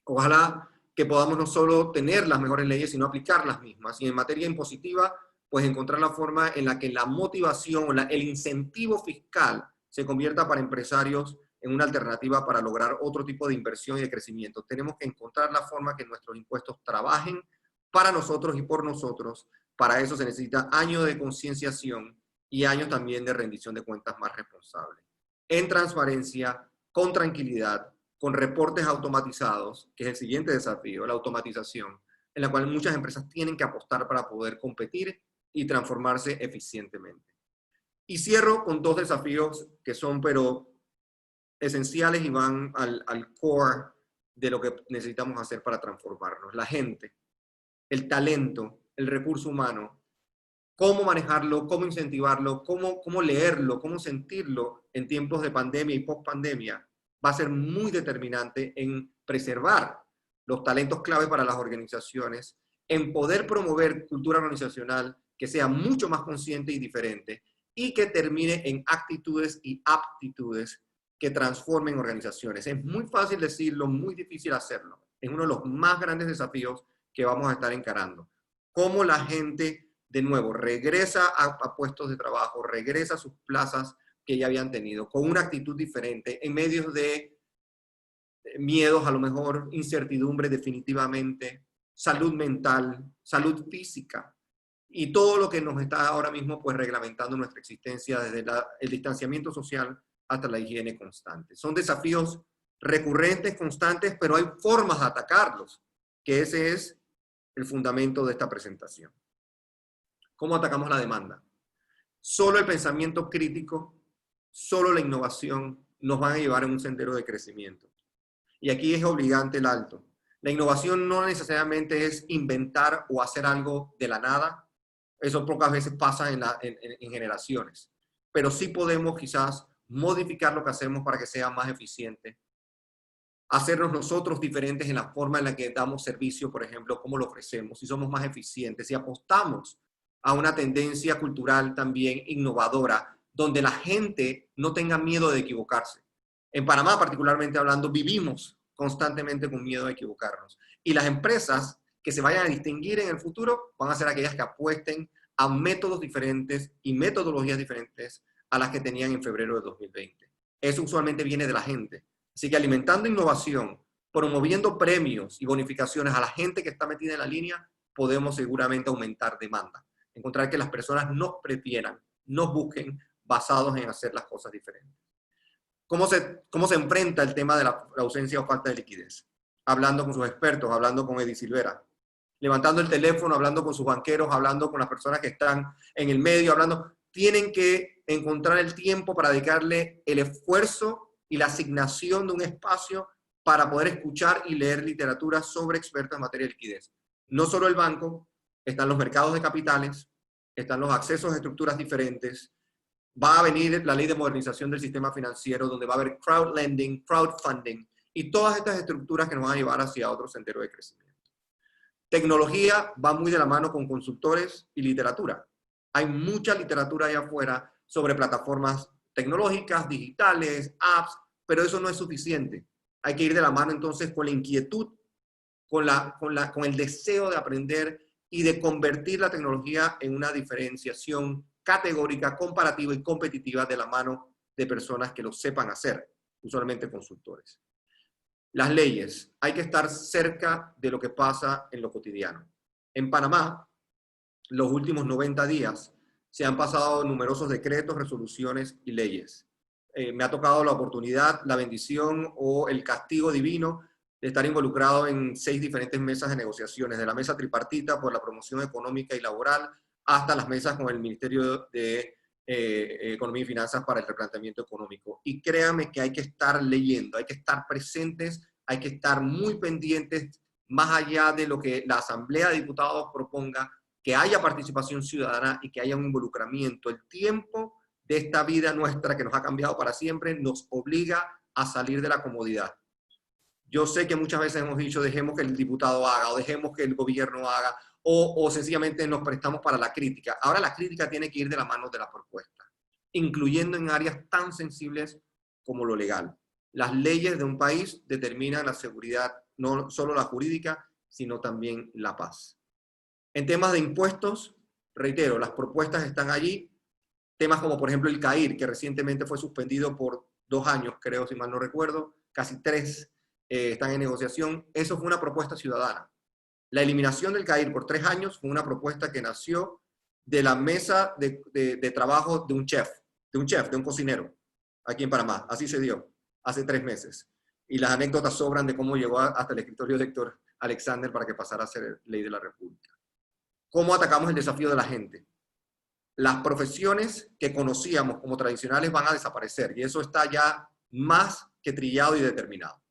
Ojalá que podamos no solo tener las mejores leyes, sino aplicar las mismas. Y en materia impositiva, pues encontrar la forma en la que la motivación o el incentivo fiscal se convierta para empresarios en una alternativa para lograr otro tipo de inversión y de crecimiento. Tenemos que encontrar la forma que nuestros impuestos trabajen para nosotros y por nosotros. Para eso se necesita años de concienciación y años también de rendición de cuentas más responsables. En transparencia, con tranquilidad, con reportes automatizados, que es el siguiente desafío, la automatización, en la cual muchas empresas tienen que apostar para poder competir y transformarse eficientemente. Y cierro con dos desafíos que son pero esenciales y van al core de lo que necesitamos hacer para transformarnos. La gente, el talento, el recurso humano, cómo manejarlo, cómo incentivarlo, cómo leerlo, cómo sentirlo en tiempos de pandemia y post-pandemia, va a ser muy determinante en preservar los talentos clave para las organizaciones, en poder promover cultura organizacional que sea mucho más consciente y diferente y que termine en actitudes y aptitudes que transformen organizaciones. Es muy fácil decirlo, muy difícil hacerlo. Es uno de los más grandes desafíos que vamos a estar encarando. Cómo la gente, de nuevo, regresa a puestos de trabajo, regresa a sus plazas que ya habían tenido, con una actitud diferente, en medio de miedos, a lo mejor, incertidumbre definitivamente, salud mental, salud física, y todo lo que nos está ahora mismo pues reglamentando nuestra existencia desde el distanciamiento social hasta la higiene constante. Son desafíos recurrentes, constantes, pero hay formas de atacarlos, que ese es el fundamento de esta presentación. ¿Cómo atacamos la demanda? Solo el pensamiento crítico, solo la innovación nos van a llevar en un sendero de crecimiento. Y aquí es obligante el alto. La innovación no necesariamente es inventar o hacer algo de la nada. Eso pocas veces pasa en generaciones. Pero sí podemos quizás modificar lo que hacemos para que sea más eficiente. Hacernos nosotros diferentes en la forma en la que damos servicio, por ejemplo, cómo lo ofrecemos, si somos más eficientes, si apostamos a una tendencia cultural también innovadora, donde la gente no tenga miedo de equivocarse. En Panamá, particularmente hablando, vivimos constantemente con miedo de equivocarnos. Y las empresas que se vayan a distinguir en el futuro van a ser aquellas que apuesten a métodos diferentes y metodologías diferentes a las que tenían en febrero de 2020. Eso usualmente viene de la gente. Así que alimentando innovación, promoviendo premios y bonificaciones a la gente que está metida en la línea, podemos seguramente aumentar demanda. Encontrar que las personas nos prefieran, nos busquen basados en hacer las cosas diferentes. ¿Cómo se enfrenta el tema de la ausencia o falta de liquidez? Hablando con sus expertos, hablando con Eddie Silvera, levantando el teléfono, hablando con sus banqueros, hablando con las personas que están en el medio, hablando. Tienen que encontrar el tiempo para dedicarle el esfuerzo y la asignación de un espacio para poder escuchar y leer literatura sobre expertos en materia de liquidez. No solo el banco, están los mercados de capitales, están los accesos a estructuras diferentes, va a venir la ley de modernización del sistema financiero, donde va a haber crowdlending, crowdfunding, y todas estas estructuras que nos van a llevar hacia otro sendero de crecimiento. Tecnología va muy de la mano con consultores y literatura. Hay mucha literatura allá afuera sobre plataformas tecnológicas, digitales, apps, pero eso no es suficiente. Hay que ir de la mano entonces con la inquietud, con el deseo de aprender y de convertir la tecnología en una diferenciación categórica, comparativa y competitiva de la mano de personas que lo sepan hacer, usualmente consultores. Las leyes. Hay que estar cerca de lo que pasa en lo cotidiano. En Panamá, los últimos 90 días, se han pasado numerosos decretos, resoluciones y leyes. Me ha tocado la oportunidad, la bendición o el castigo divino de estar involucrado en 6 diferentes mesas de negociaciones, de la mesa tripartita por la promoción económica y laboral, hasta las mesas con el Ministerio de Economía y Finanzas para el replanteamiento económico. Y créanme que hay que estar leyendo, hay que estar presentes, hay que estar muy pendientes, más allá de lo que la Asamblea de Diputados proponga, que haya participación ciudadana y que haya un involucramiento. El tiempo de esta vida nuestra que nos ha cambiado para siempre nos obliga a salir de la comodidad. Yo sé que muchas veces hemos dicho, dejemos que el diputado haga, o dejemos que el gobierno haga, o sencillamente nos prestamos para la crítica. Ahora la crítica tiene que ir de la mano de la propuesta, incluyendo en áreas tan sensibles como lo legal. Las leyes de un país determinan la seguridad, no solo la jurídica, sino también la paz. En temas de impuestos, reitero, las propuestas están allí. Temas como, por ejemplo, el CAIR, que recientemente fue suspendido por 2 años, creo, si mal no recuerdo, casi 3 están en negociación. Eso fue una propuesta ciudadana. La eliminación del CAIR por 3 años fue una propuesta que nació de la mesa de trabajo de un chef, de un cocinero, aquí en Panamá. Así se dio, hace 3 meses. Y las anécdotas sobran de cómo llegó hasta el escritorio de Héctor Alexander para que pasara a ser ley de la República. ¿Cómo atacamos el desafío de la gente? Las profesiones que conocíamos como tradicionales van a desaparecer, y eso está ya más que trillado y determinado.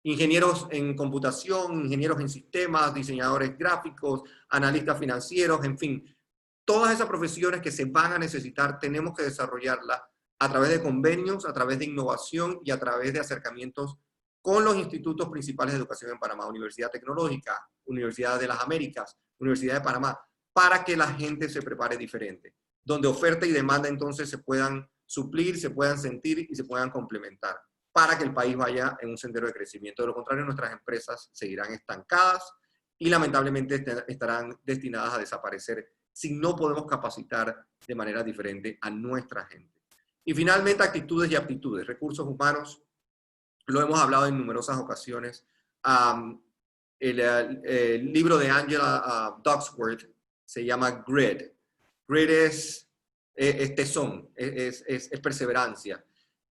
Ingenieros en computación, ingenieros en sistemas, diseñadores gráficos, analistas financieros, en fin. Todas esas profesiones que se van a necesitar, tenemos que desarrollarlas a través de convenios, a través de innovación y a través de acercamientos con los institutos principales de educación en Panamá, Universidad Tecnológica, Universidad de las Américas, Universidad de Panamá, para que la gente se prepare diferente, donde oferta y demanda entonces se puedan suplir, se puedan sentir y se puedan complementar, para que el país vaya en un sendero de crecimiento. De lo contrario, nuestras empresas seguirán estancadas y lamentablemente estarán destinadas a desaparecer si no podemos capacitar de manera diferente a nuestra gente. Y finalmente, actitudes y aptitudes, recursos humanos, lo hemos hablado en numerosas ocasiones. El libro de Angela Duckworth se llama Grit. Grit es tesón, es perseverancia.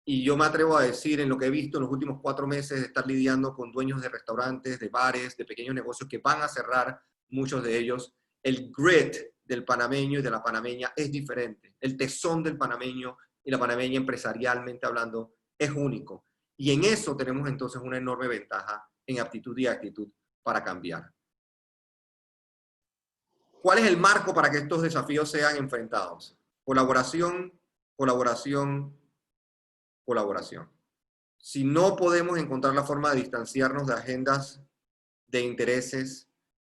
Y yo me atrevo a decir, en lo que he visto en los últimos 4 meses, de estar lidiando con dueños de restaurantes, de bares, de pequeños negocios que van a cerrar, muchos de ellos, el grit del panameño y de la panameña es diferente. El tesón del panameño y la panameña, empresarialmente hablando, es único. Y en eso tenemos entonces una enorme ventaja en aptitud y actitud para cambiar. ¿Cuál es el marco para que estos desafíos sean enfrentados? Colaboración, colaboración, colaboración. Si no podemos encontrar la forma de distanciarnos de agendas, de intereses,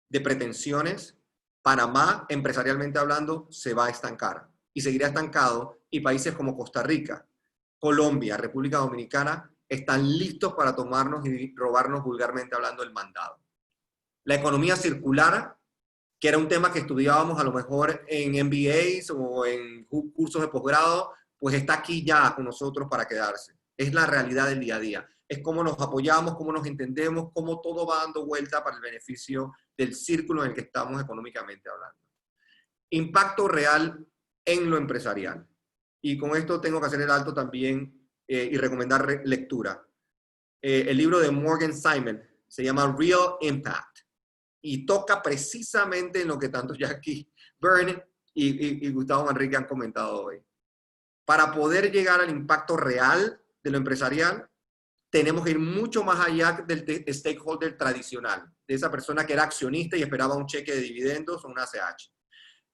de pretensiones, Panamá, empresarialmente hablando, se va a estancar y seguirá estancado, y países como Costa Rica, Colombia, República Dominicana están listos para tomarnos y robarnos, vulgarmente hablando, el mandado. La economía circular, que era un tema que estudiábamos a lo mejor en MBAs o en cursos de posgrado, pues está aquí ya con nosotros para quedarse. Es la realidad del día a día. Es cómo nos apoyamos, cómo nos entendemos, cómo todo va dando vuelta para el beneficio del círculo en el que estamos económicamente hablando. Impacto real en lo empresarial. Y con esto tengo que hacer el alto también y recomendar lectura. El libro de Morgan Simon se llama Real Impact y toca precisamente en lo que tanto Jackie Byrne y Gustavo Manrique han comentado hoy. Para poder llegar al impacto real de lo empresarial, tenemos que ir mucho más allá del stakeholder tradicional, de esa persona que era accionista y esperaba un cheque de dividendos o una ACH.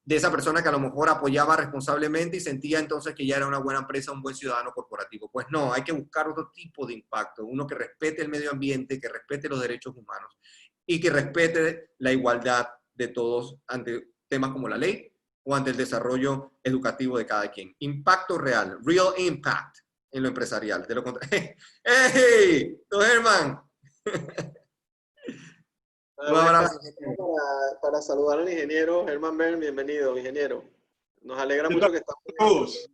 De esa persona que a lo mejor apoyaba responsablemente y sentía entonces que ya era una buena empresa, un buen ciudadano corporativo. Pues no, hay que buscar otro tipo de impacto, uno que respete el medio ambiente, que respete los derechos humanos y que respete la igualdad de todos ante temas como la ley o ante el desarrollo educativo de cada quien. Impacto real, real impact en lo empresarial. De lo contrario, ¡hey! ¡Don Germán! Para saludar al ingeniero Germán Bern, bienvenido, ingeniero. Nos alegra mucho que estamos todos.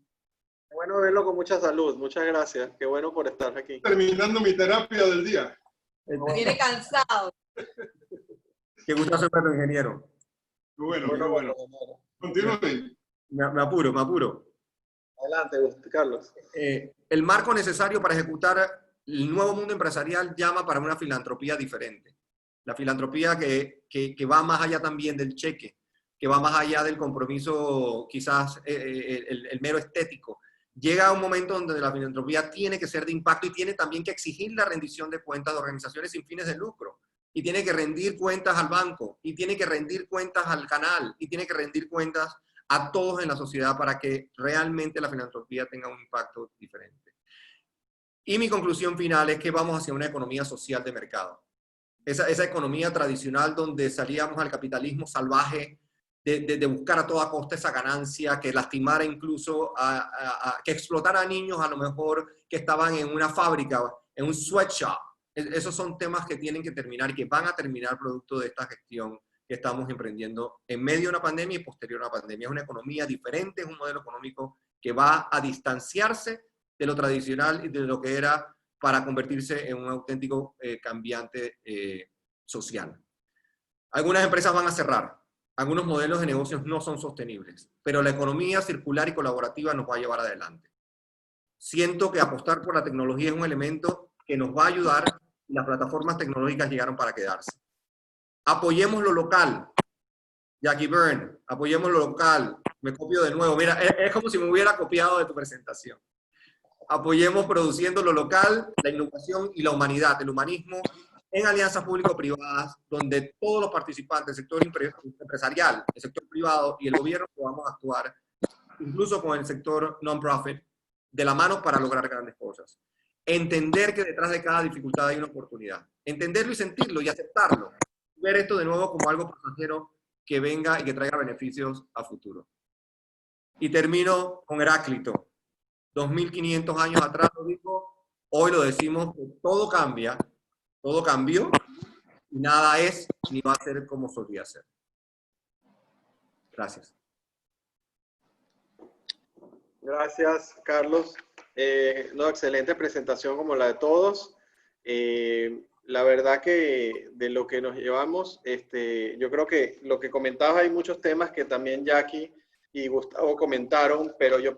Bueno verlo con mucha salud, muchas gracias. Qué bueno por estar aquí. Terminando mi terapia del día. Viene cansado. Qué gustazo verlo, ingeniero. Qué bueno, qué bueno. Continúen. Me apuro. Adelante, Carlos. El marco necesario para ejecutar el nuevo mundo empresarial llama para una filantropía diferente. La filantropía que va más allá también del cheque, que va más allá del compromiso, quizás el mero estético. Llega a un momento donde la filantropía tiene que ser de impacto y tiene también que exigir la rendición de cuentas de organizaciones sin fines de lucro. Y tiene que rendir cuentas al banco, y tiene que rendir cuentas al canal, y tiene que rendir cuentas a todos en la sociedad para que realmente la filantropía tenga un impacto diferente. Y mi conclusión final es que vamos hacia una economía social de mercado. Esa economía tradicional donde salíamos al capitalismo salvaje, de buscar a toda costa esa ganancia, que lastimara incluso, que explotara a niños a lo mejor que estaban en una fábrica, en un sweatshop. Esos son temas que tienen que terminar y que van a terminar producto de esta gestión que estamos emprendiendo en medio de una pandemia y posterior a una pandemia. Es una economía diferente, es un modelo económico que va a distanciarse de lo tradicional y de lo que era para convertirse en un auténtico cambiante social. Algunas empresas van a cerrar, algunos modelos de negocios no son sostenibles, pero la economía circular y colaborativa nos va a llevar adelante. Siento que apostar por la tecnología es un elemento que nos va a ayudar y las plataformas tecnológicas llegaron para quedarse. Apoyemos lo local. Jackie Byrne, apoyemos lo local. Me copio de nuevo. Mira, es como si me hubiera copiado de tu presentación. Apoyemos produciendo lo local, la innovación y la humanidad, el humanismo, en alianzas público-privadas, donde todos los participantes, el sector empresarial, el sector privado y el gobierno podamos actuar, incluso con el sector non-profit, de la mano para lograr grandes cosas. Entender que detrás de cada dificultad hay una oportunidad. Entenderlo y sentirlo y aceptarlo. Ver esto de nuevo como algo pasajero que venga y que traiga beneficios a futuro. Y termino con Heráclito. 2500 años atrás lo dijo, hoy lo decimos, que todo cambia, todo cambió, y nada es ni va a ser como solía ser. Gracias. Gracias, Carlos. No, excelente presentación como la de todos. La verdad que de lo que nos llevamos, yo creo que lo que comentabas, hay muchos temas que también Jackie y Gustavo comentaron, pero yo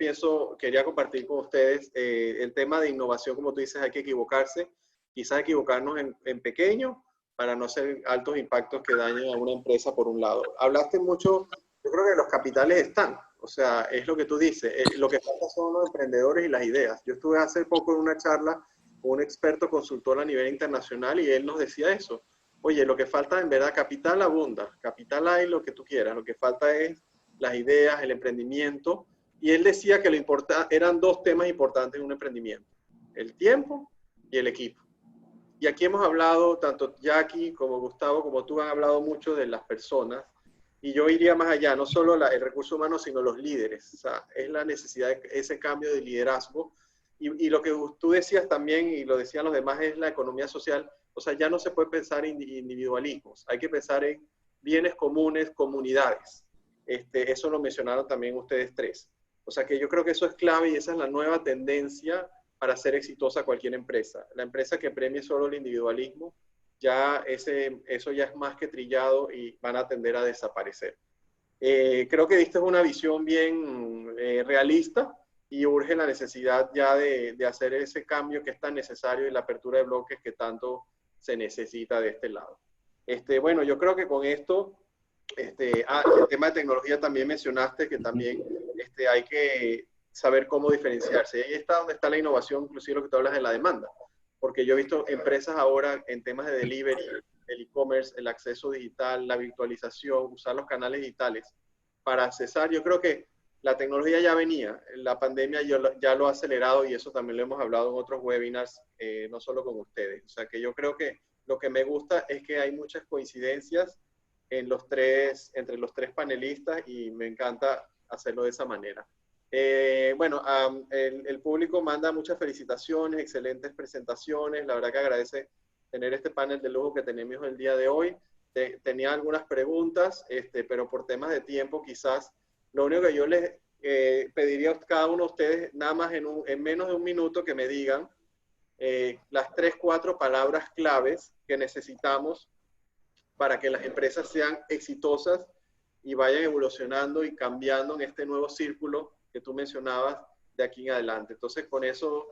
quería compartir con ustedes el tema de innovación, como tú dices, hay que equivocarse, quizás equivocarnos en pequeño para no hacer altos impactos que dañen a una empresa por un lado. Hablaste mucho, yo creo que los capitales están, o sea, es lo que tú dices, lo que falta son los emprendedores y las ideas. Yo estuve hace poco en una charla con un experto consultor a nivel internacional y él nos decía eso. Oye, lo que falta en verdad, capital abunda, capital hay lo que tú quieras, lo que falta es las ideas, el emprendimiento. Y él decía que eran dos temas importantes en un emprendimiento, el tiempo y el equipo. Y aquí hemos hablado, tanto Jackie como Gustavo, como tú, han hablado mucho de las personas. Y yo iría más allá, no solo el recurso humano, sino los líderes. O sea, es la necesidad de ese cambio de liderazgo. Y lo que tú decías también, y lo decían los demás, es la economía social. O sea, ya no se puede pensar en individualismos. Hay que pensar en bienes comunes, comunidades. Eso lo mencionaron también ustedes tres. O sea, que yo creo que eso es clave y esa es la nueva tendencia para hacer exitosa cualquier empresa. La empresa que premie solo el individualismo, ya eso ya es más que trillado y van a tender a desaparecer. Creo que diste una visión bien realista y urge la necesidad ya de hacer ese cambio que es tan necesario y la apertura de bloques que tanto se necesita de este lado. Bueno, yo creo que con esto, el tema de tecnología también mencionaste que también hay que saber cómo diferenciarse. Ahí está donde está la innovación, inclusive lo que tú hablas de la demanda. Porque yo he visto empresas ahora en temas de delivery, el e-commerce, el acceso digital, la virtualización, usar los canales digitales para accesar. Yo creo que la tecnología ya venía, la pandemia ya lo ha acelerado y eso también lo hemos hablado en otros webinars, no solo con ustedes. O sea que yo creo que lo que me gusta es que hay muchas coincidencias entre los tres panelistas y me encanta hacerlo de esa manera. Bueno, el público manda muchas felicitaciones, excelentes presentaciones, la verdad que agradece tener este panel de lujo que tenemos el día de hoy. Tenía algunas preguntas, pero por temas de tiempo quizás, lo único que yo les pediría a cada uno de ustedes, nada más en menos de un minuto que me digan las 3-4 palabras claves que necesitamos para que las empresas sean exitosas y vayan evolucionando y cambiando en este nuevo círculo que tú mencionabas de aquí en adelante. Entonces, con eso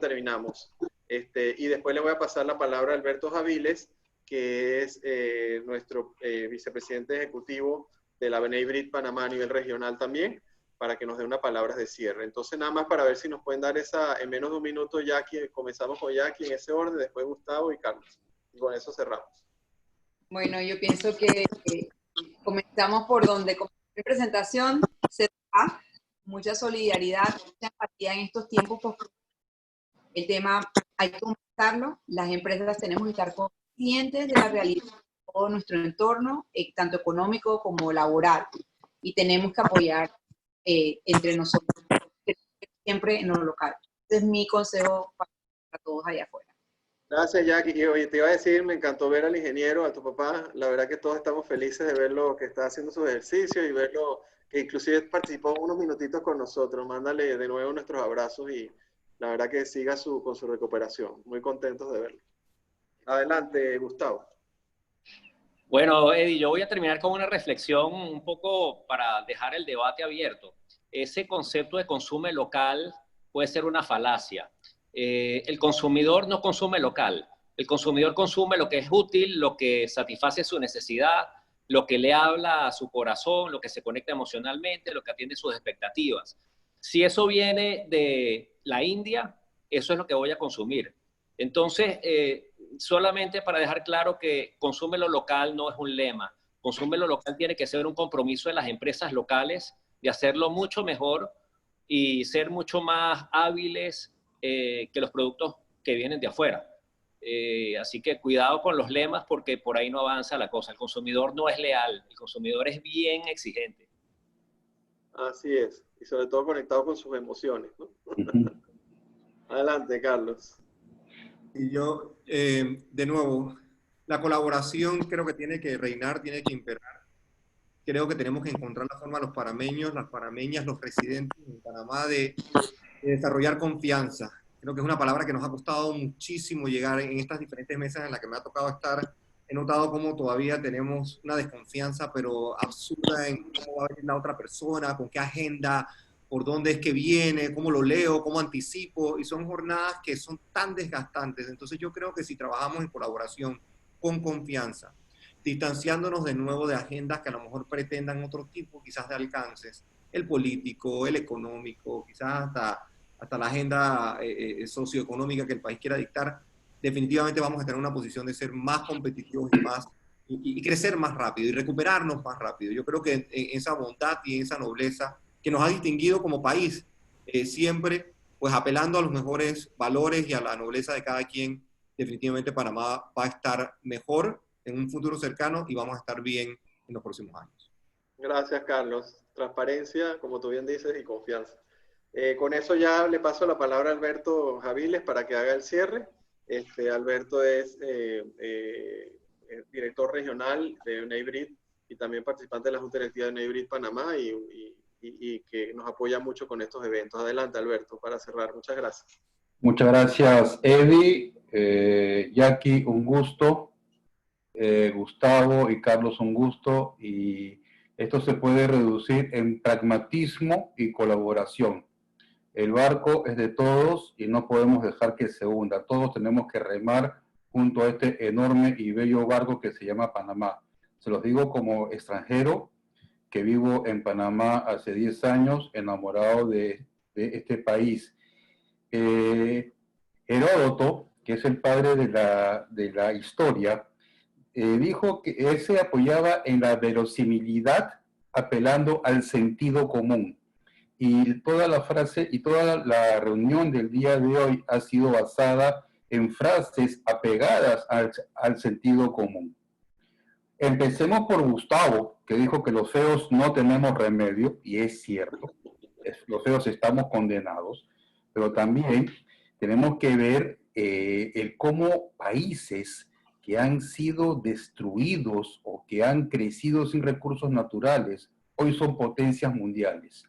terminamos. Y después le voy a pasar la palabra a Alberto Javiles, que es nuestro vicepresidente ejecutivo de la Beneibrit Panamá a nivel regional también, para que nos dé unas palabras de cierre. Entonces, nada más para ver si nos pueden dar en menos de un minuto, Jackie, comenzamos con Jackie en ese orden, después Gustavo y Carlos. Y con eso cerramos. Bueno, yo pienso que comenzamos por donde comenzó mi presentación, se da mucha solidaridad, mucha empatía en estos tiempos. El tema hay que comenzarlo, las empresas tenemos que estar conscientes de la realidad de todo nuestro entorno, tanto económico como laboral, y tenemos que apoyar entre nosotros, siempre en lo local. Ese es mi consejo para todos allá afuera. Gracias, Jackie. Y oye, te iba a decir, me encantó ver al ingeniero, a tu papá. La verdad que todos estamos felices de verlo que está haciendo sus ejercicios y verlo que inclusive participó unos minutitos con nosotros. Mándale de nuevo nuestros abrazos y la verdad que siga con su recuperación. Muy contentos de verlo. Adelante, Gustavo. Bueno, Eddie, yo voy a terminar con una reflexión un poco para dejar el debate abierto. Ese concepto de consumo local puede ser una falacia. El consumidor no consume local. El consumidor consume lo que es útil, lo que satisface su necesidad, lo que le habla a su corazón, lo que se conecta emocionalmente, lo que atiende sus expectativas. Si eso viene de la India, eso es lo que voy a consumir. Entonces, solamente para dejar claro que consume lo local no es un lema. Consume lo local tiene que ser un compromiso de las empresas locales de hacerlo mucho mejor y ser mucho más hábiles que los productos que vienen de afuera. Así que cuidado con los lemas porque por ahí no avanza la cosa. El consumidor no es leal, el consumidor es bien exigente. Así es, y sobre todo conectado con sus emociones, ¿no? Adelante, Carlos. Y yo, de nuevo, la colaboración creo que tiene que reinar, tiene que imperar. Creo que tenemos que encontrar la forma, los panameños, las panameñas, los residentes en Panamá, de desarrollar confianza. Creo que es una palabra que nos ha costado muchísimo llegar en estas diferentes mesas en las que me ha tocado estar. He notado cómo todavía tenemos una desconfianza, pero absurda en cómo va a venir la otra persona, con qué agenda, por dónde es que viene, cómo lo leo, cómo anticipo, y son jornadas que son tan desgastantes. Entonces yo creo que si trabajamos en colaboración, con confianza, distanciándonos de nuevo de agendas que a lo mejor pretendan otro tipo quizás de alcances, el político, el económico, quizás hasta la agenda socioeconómica que el país quiera dictar, definitivamente vamos a tener una posición de ser más competitivos y crecer más rápido y recuperarnos más rápido. Yo creo que en esa bondad y en esa nobleza que nos ha distinguido como país, siempre pues apelando a los mejores valores y a la nobleza de cada quien, definitivamente Panamá va a estar mejor en un futuro cercano y vamos a estar bien en los próximos años. Gracias, Carlos. Transparencia, como tú bien dices, y confianza. Con eso ya le paso la palabra a Alberto Javiles para que haga el cierre. Alberto es director regional de UNAIBRID y también participante de la Junta Directiva de UNAIBRID Panamá y que nos apoya mucho con estos eventos. Adelante, Alberto, para cerrar. Muchas gracias. Muchas gracias, Eddie. Jackie, un gusto. Gustavo y Carlos, un gusto. Y esto se puede reducir en pragmatismo y colaboración. El barco es de todos y no podemos dejar que se hunda. Todos tenemos que remar junto a este enorme y bello barco que se llama Panamá. Se los digo como extranjero, que vivo en Panamá hace 10 años, enamorado de este país. Heródoto, que es el padre de la historia, dijo que él se apoyaba en la verosimilidad apelando al sentido común. Y toda la frase y toda la reunión del día de hoy ha sido basada en frases apegadas al sentido común. Empecemos por Gustavo, que dijo que los feos no tenemos remedio, y es cierto, los feos estamos condenados, pero también tenemos que ver el cómo países que han sido destruidos o que han crecido sin recursos naturales, hoy son potencias mundiales.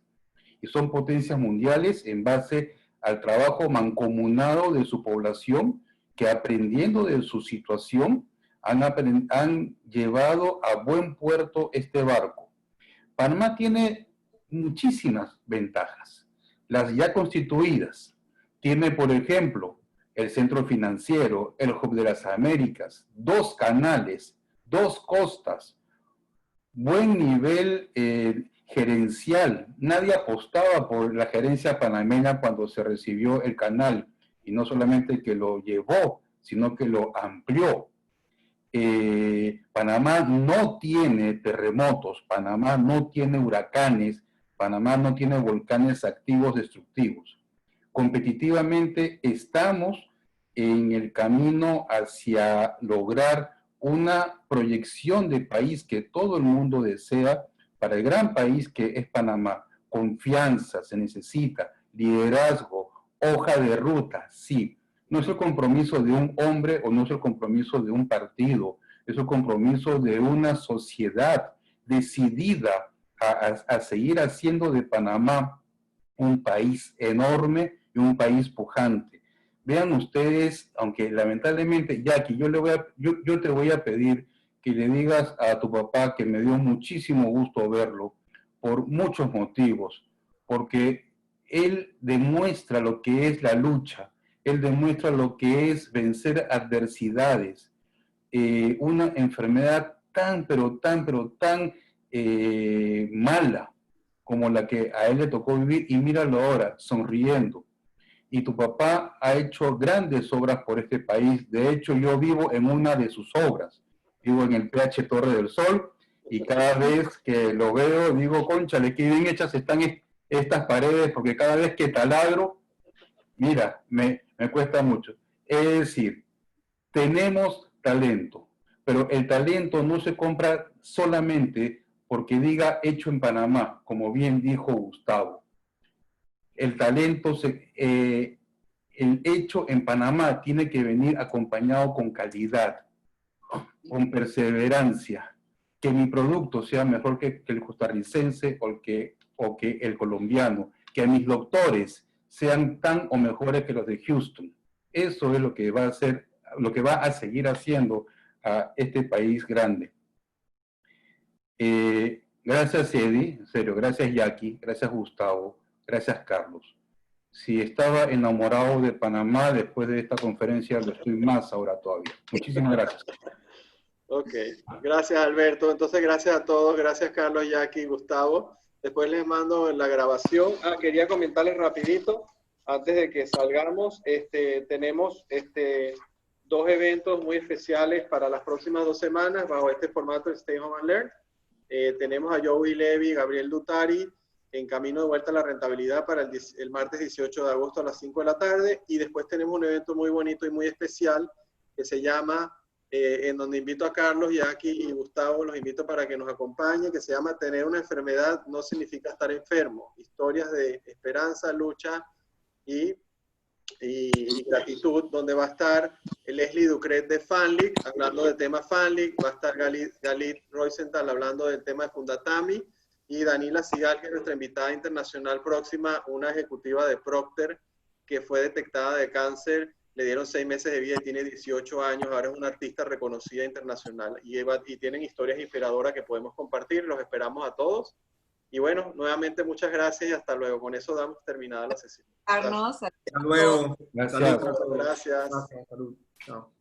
Y son potencias mundiales en base al trabajo mancomunado de su población, que aprendiendo de su situación, han llevado a buen puerto este barco. Panamá tiene muchísimas ventajas, las ya constituidas. Tiene, por ejemplo, el centro financiero, el Hub de las Américas, 2 canales, 2 costas, buen nivel gerencial. Nadie apostaba por la gerencia panameña cuando se recibió el canal, y no solamente que lo llevó, sino que lo amplió. Panamá no tiene terremotos, Panamá no tiene huracanes, Panamá no tiene volcanes activos destructivos. Competitivamente estamos en el camino hacia lograr una proyección de país que todo el mundo desea para el gran país que es Panamá. Confianza se necesita, liderazgo, hoja de ruta, sí. No es el compromiso de un hombre o no es el compromiso de un partido, es el compromiso de una sociedad decidida a seguir haciendo de Panamá un país enorme y un país pujante. Vean ustedes, aunque lamentablemente, Jackie, yo te voy a pedir que le digas a tu papá que me dio muchísimo gusto verlo por muchos motivos, porque él demuestra lo que es la lucha, él demuestra lo que es vencer adversidades, una enfermedad tan, pero tan mala como la que a él le tocó vivir, y míralo ahora, sonriendo. Y tu papá ha hecho grandes obras por este país. De hecho, yo vivo en una de sus obras. Vivo en el PH Torre del Sol, y cada vez que lo veo digo, cónchale, qué bien hechas están estas paredes, porque cada vez que taladro, mira, me cuesta mucho. Es decir, tenemos talento, pero el talento no se compra solamente porque diga hecho en Panamá, como bien dijo Gustavo. El talento, el hecho en Panamá tiene que venir acompañado con calidad, con perseverancia, que mi producto sea mejor que el costarricense o que el colombiano, que mis doctores sean tan o mejores que los de Houston. Eso es lo que va a hacer, lo que va a seguir haciendo a este país grande. Gracias, Eddie, en serio, gracias, Jackie, gracias, Gustavo, gracias, Carlos. Si estaba enamorado de Panamá después de esta conferencia, lo estoy más ahora todavía. Muchísimas gracias. Ok, gracias, Alberto. Entonces, gracias a todos, gracias, Carlos, Jackie, Gustavo. Después les mando la grabación. Quería comentarles rapidito, antes de que salgamos, tenemos dos eventos muy especiales para las próximas 2 semanas, bajo este formato de Stay Home and Learn. Tenemos a Joey Levy y Gabriel Dutari en camino de vuelta a la rentabilidad para el martes 18 de agosto a las 5 de la tarde, y después tenemos un evento muy bonito y muy especial que se llama, en donde invito a Carlos, Jackie y Gustavo, los invito para que nos acompañen, que se llama Tener una enfermedad no significa estar enfermo, historias de esperanza, lucha y gratitud, donde va a estar Leslie Ducret de Fanlic hablando del tema Fanlic, va a estar Galit Roysenthal hablando del tema de Fundatami, y Danila Sigal, que es nuestra invitada internacional próxima, una ejecutiva de Procter que fue detectada de cáncer, le dieron 6 meses de vida y tiene 18 años, ahora es una artista reconocida internacional, y tienen historias inspiradoras que podemos compartir. Los esperamos a todos. Y bueno, nuevamente muchas gracias y hasta luego. Con eso damos terminada la sesión. Arnos, Hasta luego. Gracias. Salud. Gracias. Salud. Chao.